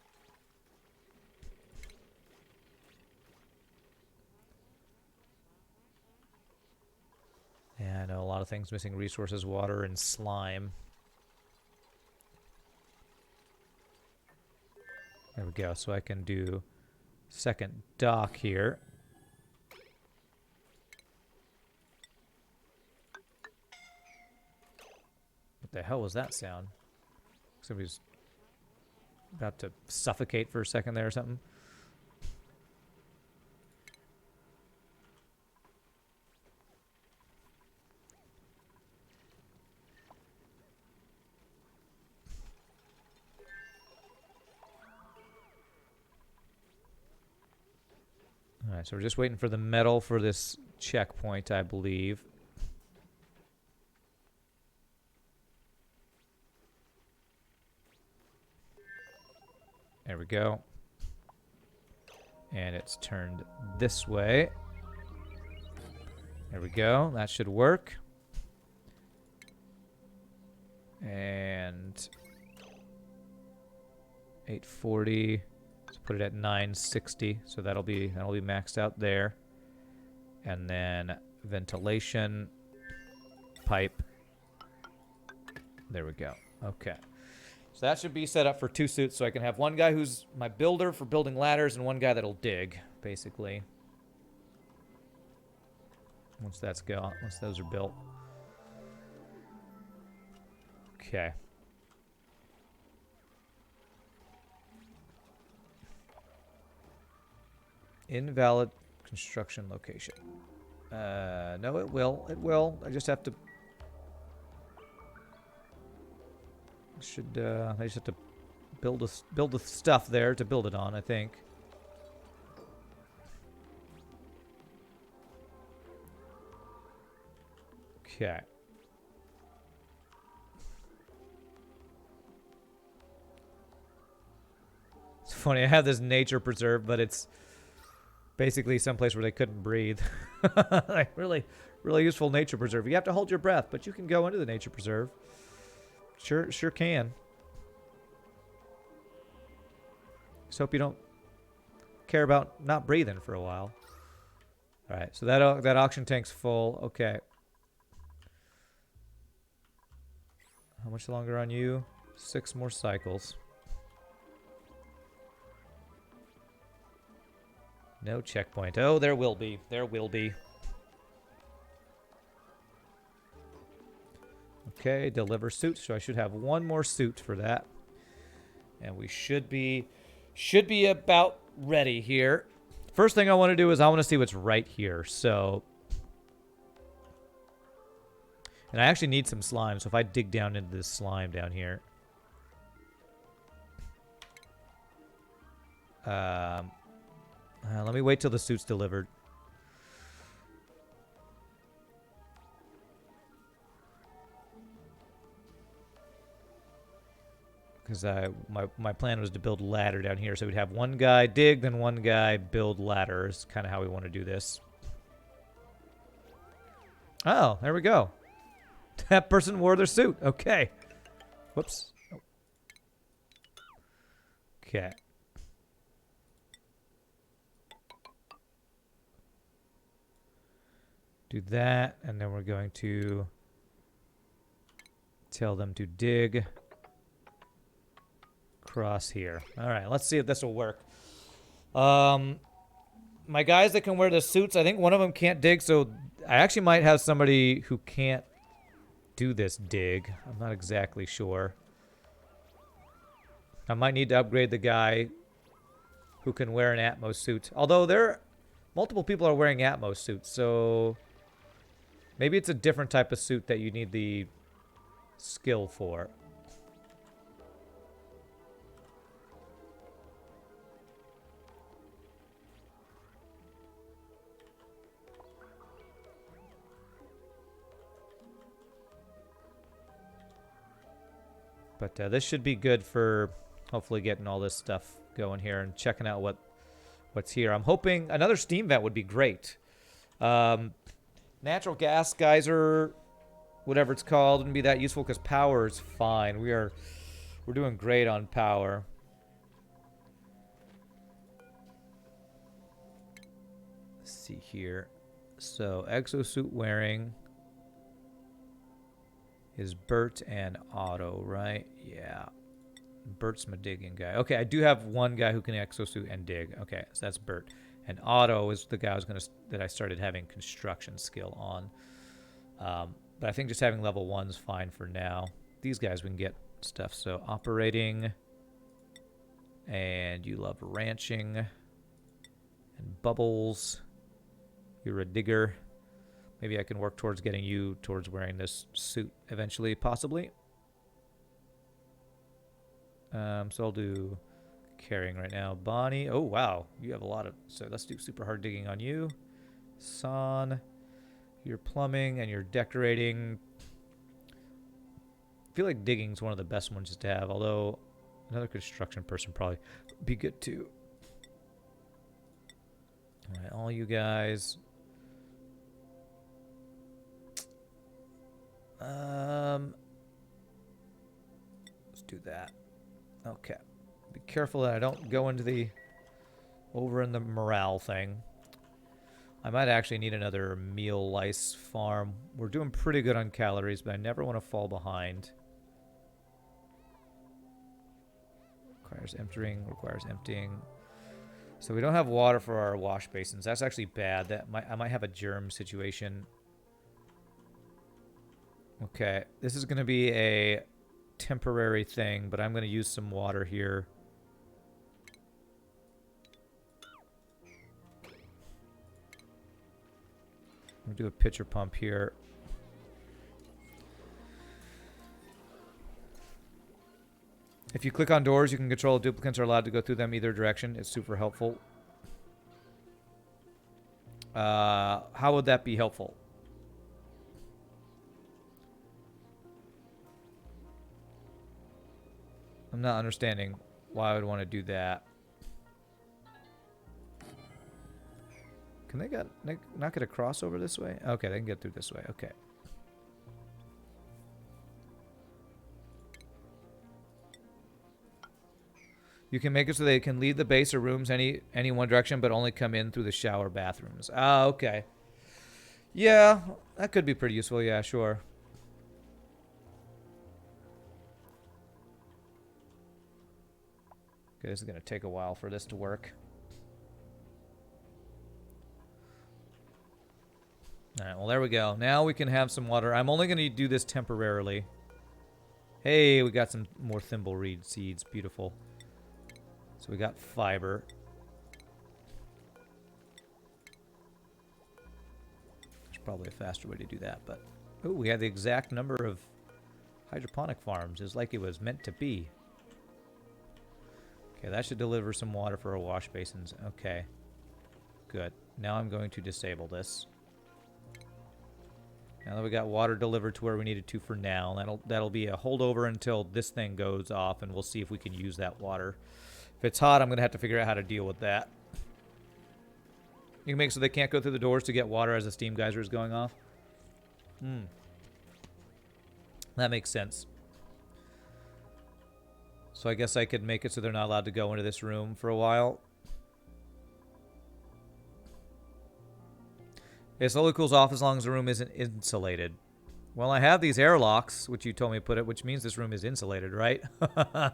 Yeah, I know a lot of things missing: resources, water, and slime. There we go. So I can do second dock here. What the hell was that sound? Somebody's about to suffocate for a second there or something. Alright, so we're just waiting for the metal for this checkpoint, I believe. There we go. And it's turned this way. There we go. That should work. And 840. Let's put it at 960. So that'll be maxed out there. And then ventilation pipe. There we go. Okay. So that should be set up for 2 suits, so I can have one guy who's my builder for building ladders and one guy that'll dig, basically. Once those are built. Okay. Invalid construction location. No, it will. It will. I just have to... I just have to build the stuff there to build it on, I think. Okay. It's funny, I have this nature preserve, but it's basically someplace where they couldn't breathe. Like, really useful nature preserve. You have to hold your breath, but you can go into the nature preserve. Sure can. Just hope you don't care about not breathing for a while. All right, so that auction tank's full. Okay. How much longer on you? 6 more cycles. No checkpoint. Oh, there will be. There will be. Okay, deliver suit. So I should have 1 more suit for that. And we should be about ready here. First thing I want to do is I want to see what's right here. So, and I actually need some slime. So if I dig down into this slime down here. Let me wait till the suit's delivered. Because my plan was to build a ladder down here. So we'd have one guy dig, then one guy build ladder. Is kind of how we want to do this. Oh, there we go. That person wore their suit. Okay. Whoops. Okay. Do that, and then we're going to tell them to dig across here. All right, let's see if this will work. My guys that can wear the suits, I think one of them can't dig, so I actually might have somebody who can't do this dig. I'm not exactly sure. I might need to upgrade the guy who can wear an Atmos suit. Although multiple people are wearing Atmos suits, so maybe it's a different type of suit that you need the skill for. But this should be good for hopefully getting all this stuff going here and checking out what's here. I'm hoping another steam vent would be great. Natural gas geyser, whatever it's called, wouldn't be that useful because power is fine. We're doing great on power. Let's see here. So exosuit wearing is Bert and Otto, right? Yeah. Bert's my digging guy. Okay, I do have one guy who can exosuit and dig. Okay, so that's Bert. And Otto is the guy that I started having construction skill on. But I think just having level 1's fine for now. These guys we can get stuff. So operating. And you love ranching. And Bubbles. You're a digger. Maybe I can work towards getting you towards wearing this suit eventually, possibly. So I'll do carrying right now. Bonnie. Oh, wow. You have a lot of... So let's do super hard digging on you. San. You're plumbing and you're decorating. I feel like digging's one of the best ones to have, although another construction person probably would be good too. All right, all you guys. Let's do that. Okay. Be careful that I don't go into the over in the morale thing. I might actually need another meal lice farm. We're doing pretty good on calories, but I never want to fall behind. Requires emptying. So we don't have water for our wash basins. That's actually bad. I might have a germ situation. Okay, this is going to be a temporary thing, but I'm going to use some water here. I'm going to do a pitcher pump here. If you click on doors, you can control duplicates are allowed to go through them either direction. It's super helpful. How would that be helpful? I'm not understanding why I would want to do that. Can they not get across over this way? Okay, they can get through this way. Okay. You can make it so they can leave the base or rooms any one direction, but only come in through the shower bathrooms. Ah, okay. Yeah, that could be pretty useful. Yeah, sure. Okay, this is going to take a while for this to work. Alright, well there we go. Now we can have some water. I'm only going to do this temporarily. Hey, we got some more thimbleweed seeds. Beautiful. So we got fiber. There's probably a faster way to do that, but... Oh, we have the exact number of hydroponic farms. It's like it was meant to be. Okay, that should deliver some water for our wash basins. Okay. Good. Now I'm going to disable this. Now that we got water delivered to where we needed to for now, that'll be a holdover until this thing goes off, and we'll see if we can use that water. If it's hot, I'm going to have to figure out how to deal with that. You can make so they can't go through the doors to get water as the steam geyser is going off. That makes sense. So I guess I could make it so they're not allowed to go into this room for a while. It slowly cools off as long as the room isn't insulated. Well, I have these airlocks, which you told me to put it, which means this room is insulated, right? I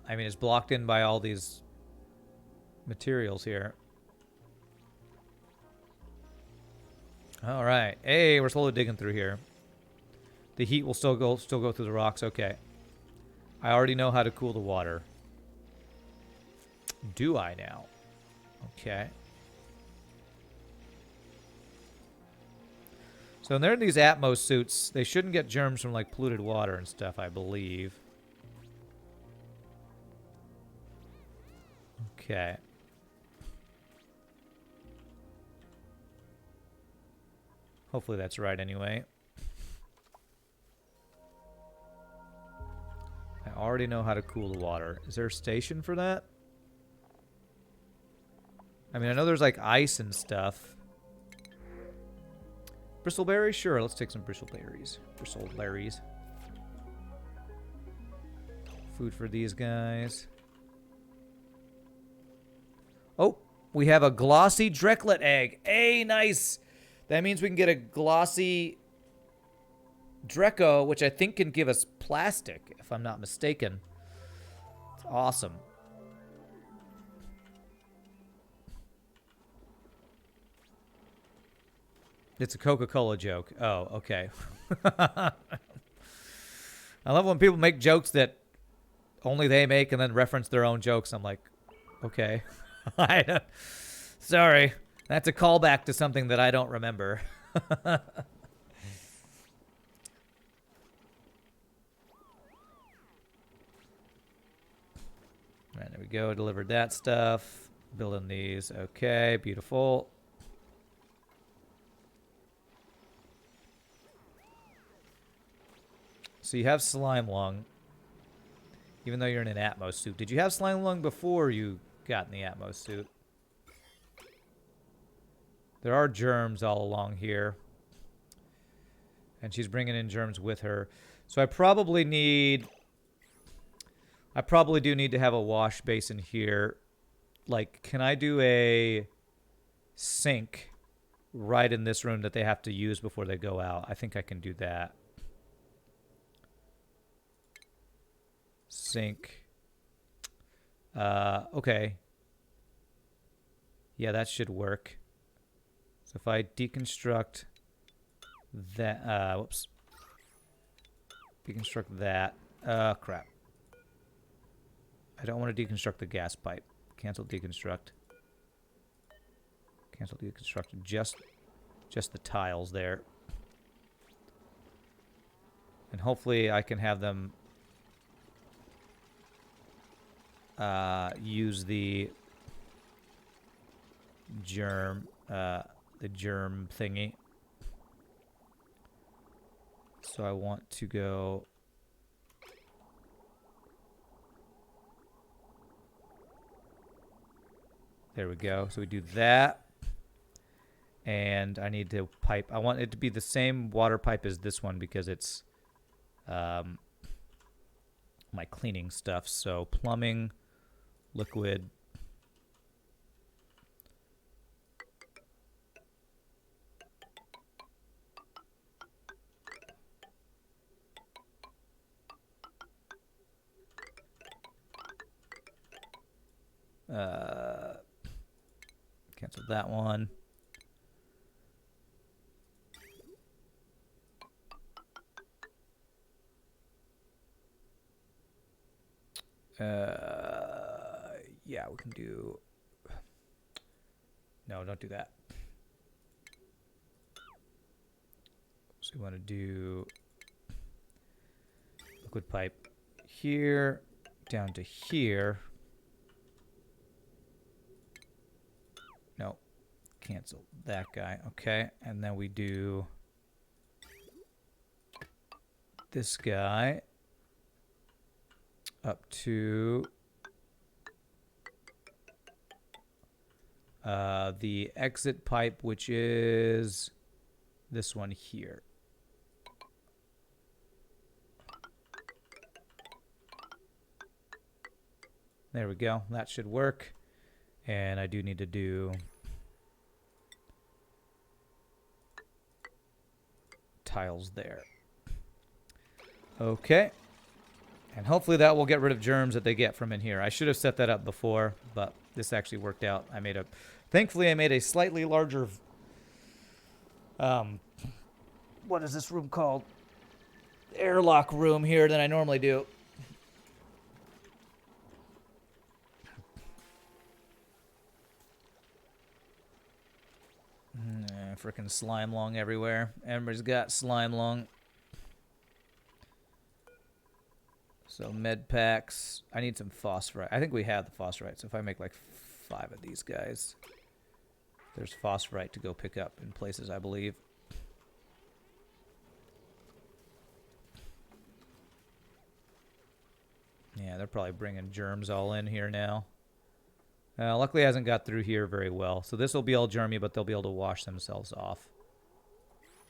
mean, it's blocked in by all these materials here. All right. Hey, we're slowly digging through here. The heat will still go through the rocks. Okay. I already know how to cool the water. Do I now? Okay. So when they're in these Atmos suits, they shouldn't get germs from like polluted water and stuff, I believe. Okay. Hopefully that's right anyway. I already know how to cool the water. Is there a station for that? I mean, I know there's like ice and stuff. Bristleberries? Sure, let's take some bristleberries. Bristleberries. Food for these guys. Oh, we have a glossy Drecklet egg. Hey, nice. That means we can get a glossy Drecko, which I think can give us plastic, if I'm not mistaken. It's awesome. It's a Coca-Cola joke. Oh, okay. I love when people make jokes that only they make and then reference their own jokes. I'm like, okay. Sorry. That's a callback to something that I don't remember. Right, there we go. Delivered that stuff. Building these. Okay, beautiful. So you have slime lung, even though you're in an Atmos suit. Did you have slime lung before you got in the Atmos suit? There are germs all along here. And she's bringing in germs with her. So I probably do need to have a wash basin here. Like, can I do a sink right in this room that they have to use before they go out? I think I can do that. Sink. Okay. Yeah, that should work. So if I deconstruct that, whoops. Deconstruct that. Crap. I don't want to deconstruct the gas pipe. Cancel deconstruct. Cancel deconstruct. Just the tiles there. And hopefully I can have them use the germ thingy. So I want to go there we go. So we do that. And I need to pipe. I want it to be the same water pipe as this one because it's my cleaning stuff. So plumbing, liquid. Cancel that one. Yeah, we can do... No, don't do that. So we want to do liquid pipe here, down to here. No, cancel that guy. Okay, and then we do this guy up to the exit pipe, which is this one here. There we go. That should work. And I do need to do tiles there. Okay. And hopefully that will get rid of germs that they get from in here. I should have set that up before, but this actually worked out. Thankfully I made a slightly larger, what is this room called? Airlock room here than I normally do. Frickin' slime lung everywhere. Everybody's got slime lung. So med packs. I need some phosphorite. I think we have the phosphorite. So if I make like 5 of these guys, there's phosphorite to go pick up in places, I believe. they're probably bringing germs all in here now. Luckily, it hasn't got through here very well. So this will be all germy, but they'll be able to wash themselves off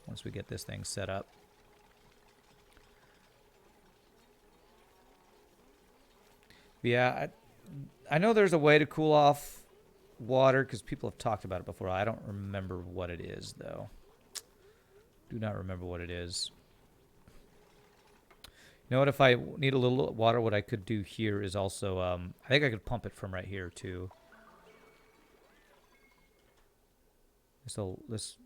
once we get this thing set up. Yeah, I know there's a way to cool off water because people have talked about it before. I don't remember what it is, though. Do not remember what it is. You know what? If I need a little water, what I could do here is also, I think I could pump it from right here, too. So this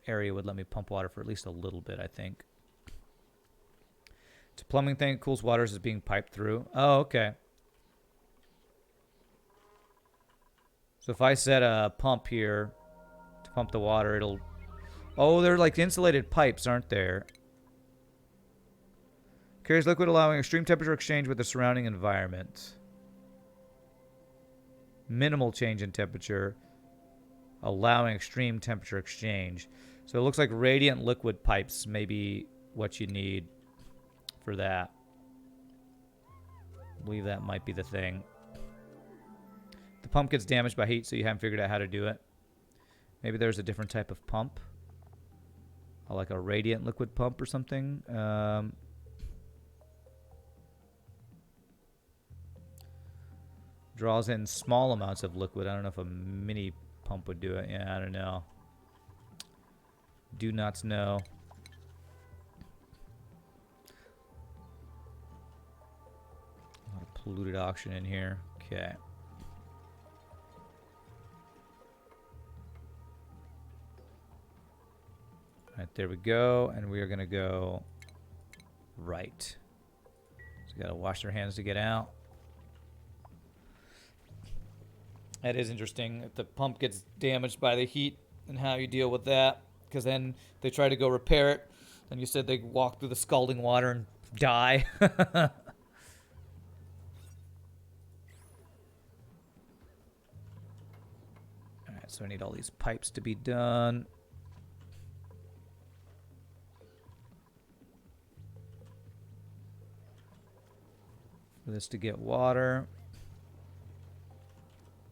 area would let me pump water for at least a little bit, I think. It's a plumbing thing. Cools water as it's being piped through. Oh, okay. So if I set a pump here to pump the water, it'll... Oh, they're like insulated pipes, aren't there? Carries liquid allowing extreme temperature exchange with the surrounding environment. Minimal change in temperature, allowing extreme temperature exchange. So it looks like radiant liquid pipes may be what you need for that. I believe that might be the thing. The pump gets damaged by heat, so you haven't figured out how to do it. Maybe there's a different type of pump. Like a radiant liquid pump or something. Draws in small amounts of liquid. I don't know if a mini pump would do it. Yeah, I don't know. Do not know. A lot of polluted oxygen in here. Okay. All right, there we go. And we are going to go right. So we got to wash their hands to get out. That is interesting. If the pump gets damaged by the heat and how you deal with that. Because then they try to go repair it. Then you said they walk through the scalding water and die. Alright, so I need all these pipes to be done. For this to get water.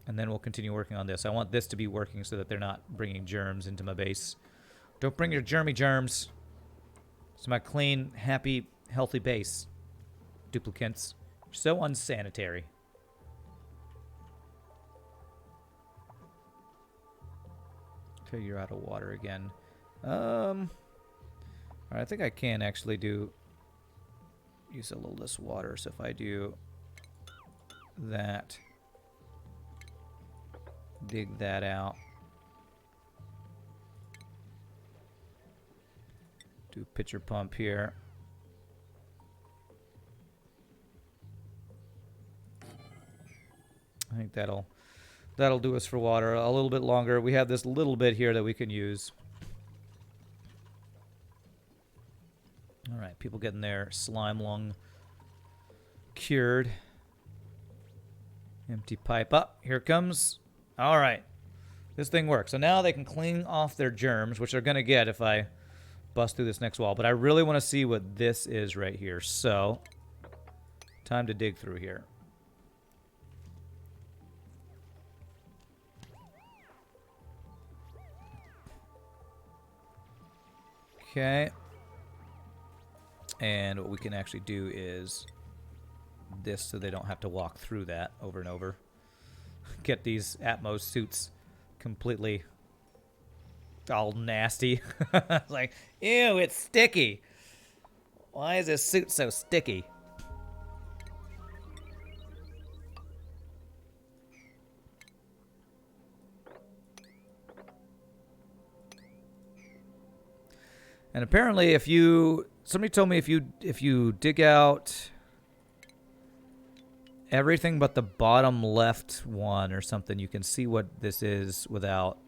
And then we'll continue working on this. I want this to be working so that they're not bringing germs into my base. Don't bring your germy germs. It's my clean, happy, healthy base. Duplicants. You're so unsanitary. Okay, you're out of water again. Alright, I think I can actually use a little less water. So if I do that, dig that out. Do pitcher pump here. I think that'll do us for water. A little bit longer. We have this little bit here that we can use. All right, people getting their slime lung cured. Empty pipe up. Here it comes. All right. This thing works. So now they can clean off their germs, which they're going to get if I bust through this next wall. But I really want to see what this is right here. So, time to dig through here. Okay. And what we can actually do is this so they don't have to walk through that over and over. Get these Atmos suits completely all nasty. Like, ew, it's sticky. Why is this suit so sticky? And apparently somebody told me if you dig out everything but the bottom left one or something, you can see what this is without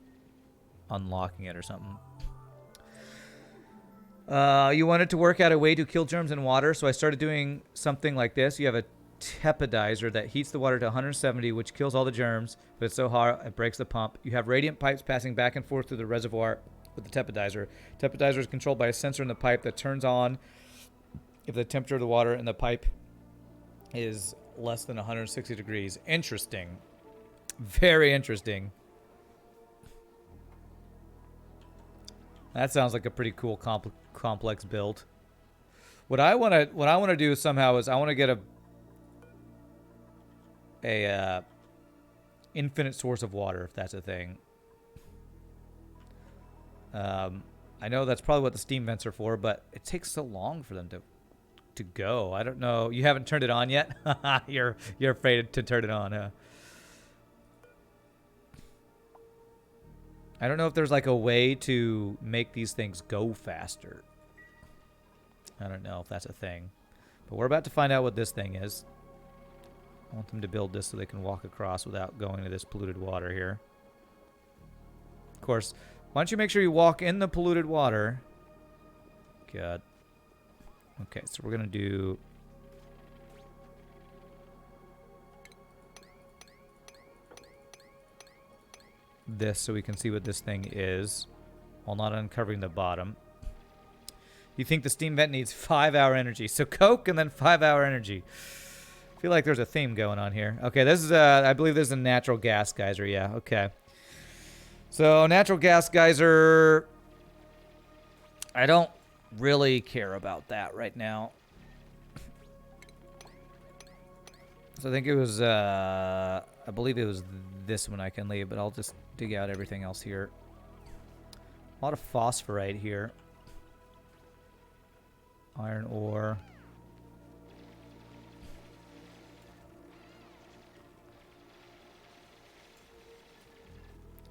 unlocking it or something. You wanted to work out a way to kill germs in water, so I started doing something like this. You have a tepidizer that heats the water to 170, which kills all the germs, but it's so hot it breaks the pump. You have radiant pipes passing back and forth through the reservoir with the tepidizer. Tepidizer is controlled by a sensor in the pipe that turns on if the temperature of the water in the pipe is less than 160 degrees. Interesting. Very interesting. That sounds like a pretty cool complex build. What I want to do somehow is I want to get a infinite source of water, if that's a thing. I know that's probably what the steam vents are for, but it takes so long for them to go. I don't know. You haven't turned it on yet? You're afraid to turn it on, huh? I don't know if there's like a way to make these things go faster. I don't know if that's a thing. But we're about to find out what this thing is. I want them to build this so they can walk across without going to this polluted water here. Of course, why don't you make sure you walk in the polluted water? God. Okay, so we're going to do... this so we can see what this thing is while not uncovering the bottom. You think the steam vent needs 5-hour energy. So coke and then 5-hour energy. I feel like there's a theme going on here. Okay, this is I believe this is a natural gas geyser. Yeah, okay. So natural gas geyser, I don't really care about that right now. So I think it was I believe it was this one I can leave, but I'll just dig out everything else here. A lot of phosphorite here. Iron ore.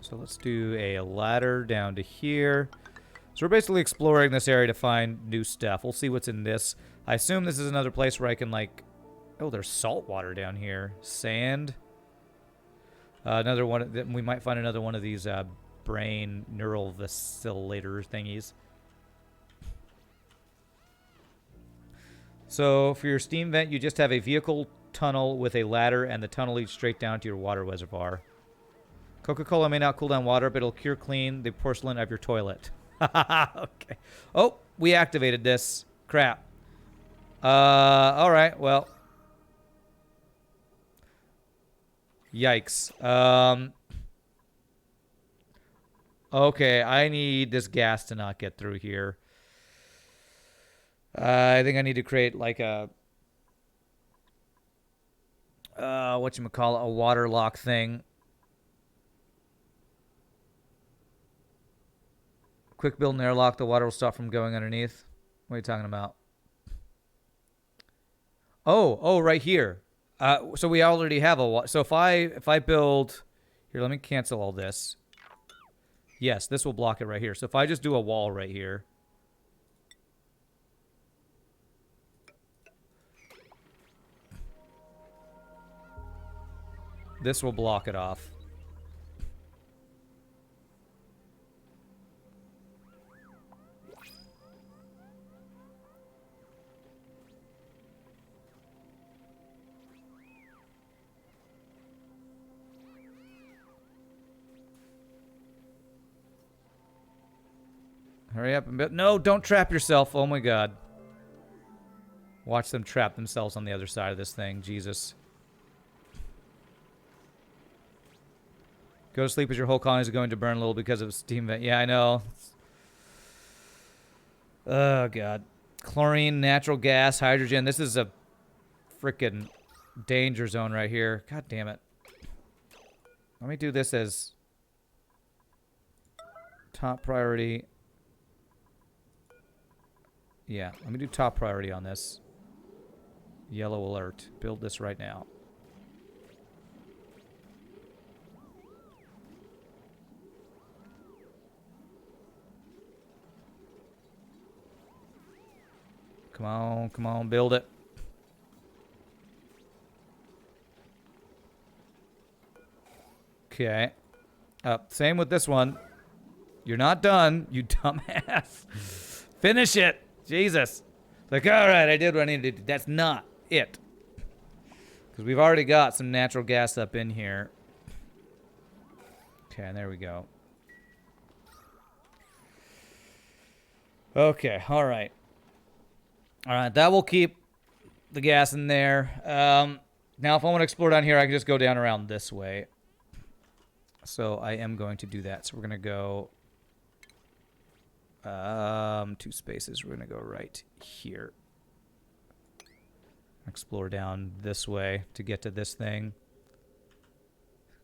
So let's do a ladder down to here. So we're basically exploring this area to find new stuff. We'll see what's in this. I assume this is another place where I can, like... oh, there's salt water down here. Sand. Another one. We might find another one of these brain neural vacillator thingies. So for your steam vent, you just have a vehicle tunnel with a ladder, and the tunnel leads straight down to your water reservoir. Coca-Cola may not cool down water, but it'll cure clean the porcelain of your toilet. Okay. Oh, we activated this. Crap. All right. Well. Yikes. Okay, I need this gas to not get through here. I think I need to create like a whatchamacallit, a water lock thing. Quick build an airlock, the water will stop from going underneath. What are you talking about? Oh, right here. So we already have a wall. So if I build here, let me cancel all this. Yes, this will block it right here. So if I just do a wall right here. This will block it off. Hurry up and build. No, don't trap yourself. Oh my god. Watch them trap themselves on the other side of this thing. Jesus. Go to sleep as your whole colony is going to burn a little because of steam vent. Yeah, I know. Oh, God. Chlorine, natural gas, hydrogen. This is a freaking danger zone right here. God damn it. Let me do this as top priority. Yeah, let me do top priority on this. Yellow alert. Build this right now. Come on, build it. Okay. Same with this one. You're not done, you dumbass. Finish it. Jesus. Like, all right, I did what I needed to do. That's not it. Because we've already got some natural gas up in here. Okay, there we go. Okay, all right. All right, that will keep the gas in there. Now, if I want to explore down here, I can just go down around this way. So I am going to do that. So we're going to go 2 spaces. We're going to go right here. Explore down this way to get to this thing.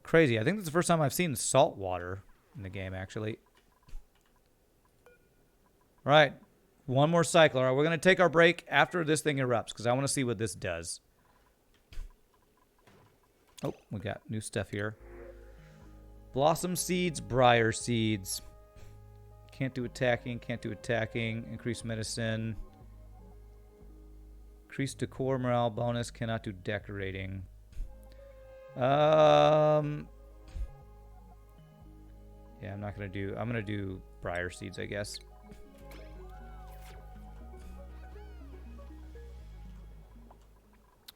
Crazy. I think this is the first time I've seen salt water in the game, actually. All right. One more cycle. All right, we're going to take our break after this thing erupts because I want to see what this does. Oh, we got new stuff here. Blossom seeds, briar seeds. Can't do attacking, can't do attacking. Increase medicine. Increase decor morale bonus, cannot do decorating. Yeah, I'm not going to do... I'm going to do briar seeds, I guess.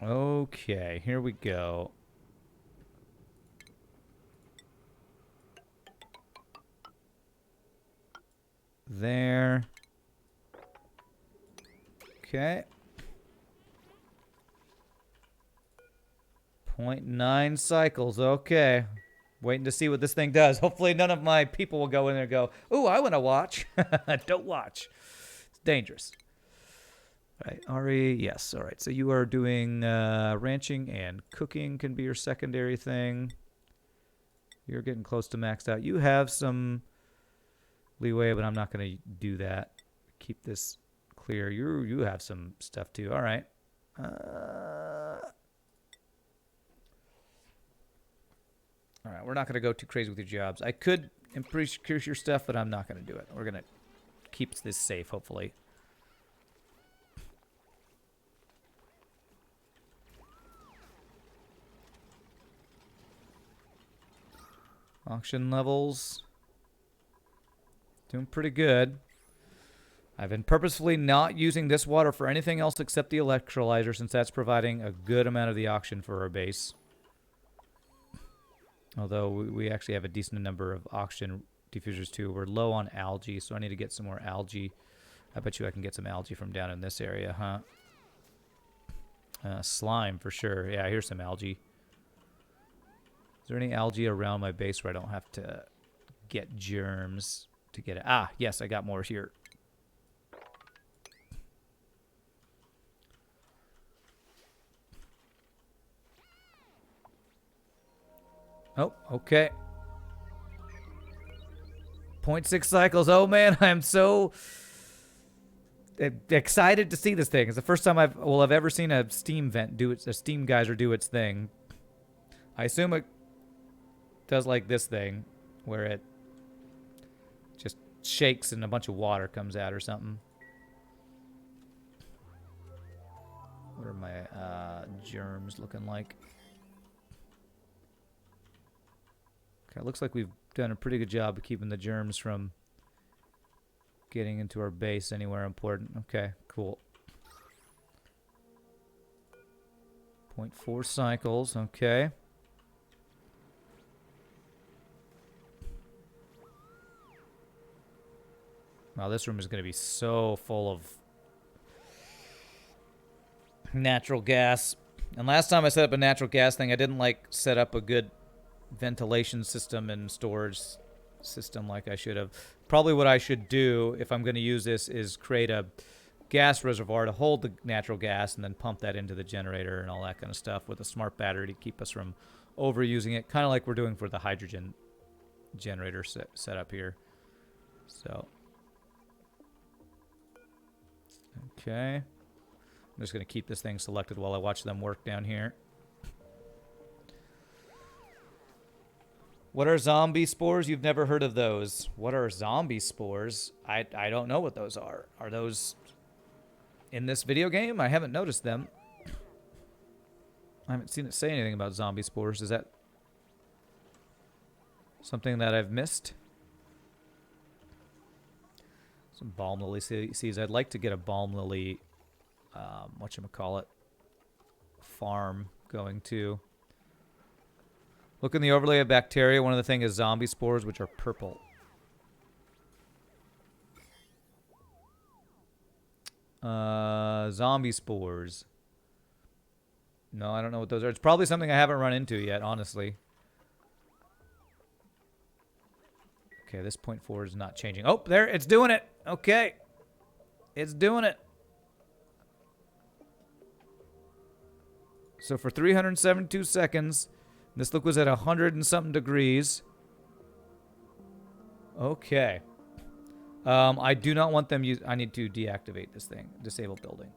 Okay, here we go. There. Okay. 0.9 cycles. Okay. Waiting to see what this thing does. Hopefully none of my people will go in there and go, "Ooh, I want to watch." Don't watch. It's dangerous. All right, Ari, yes. All right, so you are doing ranching and cooking can be your secondary thing. You're getting close to maxed out. You have some leeway, but I'm not going to do that. Keep this clear. You have some stuff too. All right. All right, we're not going to go too crazy with your jobs. I could increase your stuff, but I'm not going to do it. We're going to keep this safe, hopefully. Auction levels. Doing pretty good. I've been purposefully not using this water for anything else except the electrolyzer, since that's providing a good amount of the auction for our base. Although we actually have a decent number of auction diffusers too. We're low on algae, so I need to get some more algae. I bet you I can get some algae from down in this area, huh? Slime for sure. Yeah, here's some algae. Is there any algae around my base where I don't have to get germs to get it? Ah, yes, I got more here. Oh, okay. 0.6 cycles. Oh, man, I'm so excited to see this thing. It's the first time I've ever seen a steam vent do its, a steam geyser do its thing. I assume it does like this thing, where it just shakes and a bunch of water comes out or something. What are my germs looking like? Okay, it looks like we've done a pretty good job of keeping the germs from getting into our base anywhere important. Okay, cool. 0.4 cycles, okay. Wow, this room is going to be so full of natural gas. And last time I set up a natural gas thing, I didn't like set up a good ventilation system and storage system like I should have. Probably what I should do if I'm going to use this is create a gas reservoir to hold the natural gas and then pump that into the generator and all that kind of stuff with a smart battery to keep us from overusing it, kind of like we're doing for the hydrogen generator setup here. So, okay. I'm just going to keep this thing selected while I watch them work down here. What are zombie spores? You've never heard of those. What are zombie spores? I don't know what those are. Are those in this video game? I haven't noticed them. I haven't seen it say anything about zombie spores. Is that something that I've missed? Some balm lily seeds. I'd like to get a balm lily, whatchamacallit, farm going too. Look in the overlay of bacteria. One of the things is zombie spores, which are purple. Zombie spores. No, I don't know what those are. It's probably something I haven't run into yet, honestly. Okay, this 0.4 is not changing. Oh, there, it's doing it. Okay. It's doing it. So for 372 seconds, this look was at 100 and something degrees. Okay. I do not want them use. I need to deactivate this thing. Disable building.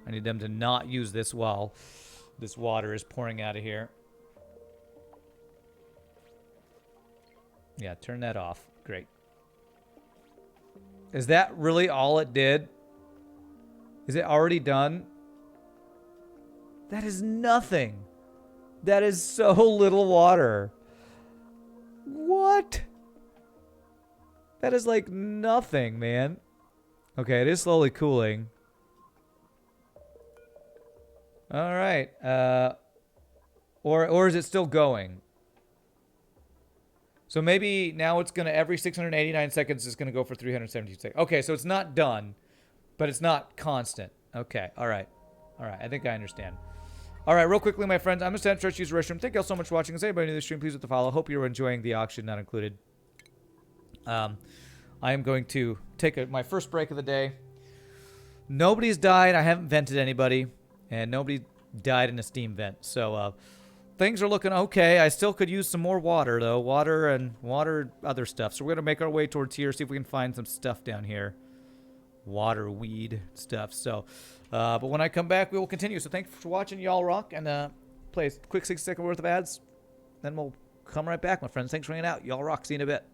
I need them to not use this while this water is pouring out of here. Yeah, turn that off. Great. Is that really all it did? Is it already done? That is nothing. That is so little water. What? That is like nothing, man. Okay, it is slowly cooling. All right. Or is it still going? So maybe now it's going to, every 689 seconds, it's going to go for 372 seconds. Okay, so it's not done, but it's not constant. Okay, all right. All right, I think I understand. All right, real quickly, my friends, I'm going to start to use the restroom. Thank you all so much for watching. As anybody new to the stream, please hit the follow. Hope you're enjoying the auction, not included. I am going to take my first break of the day. Nobody's died. I haven't vented anybody, and nobody died in a steam vent. So things are looking okay. I still could use some more water, though. Water, other stuff. So we're going to make our way towards here, see if we can find some stuff down here. Water, weed, stuff. So, but when I come back, we will continue. So thanks for watching, y'all rock, and play a quick 6-second worth of ads. Then we'll come right back, my friends. Thanks for hanging out. Y'all rock. See you in a bit.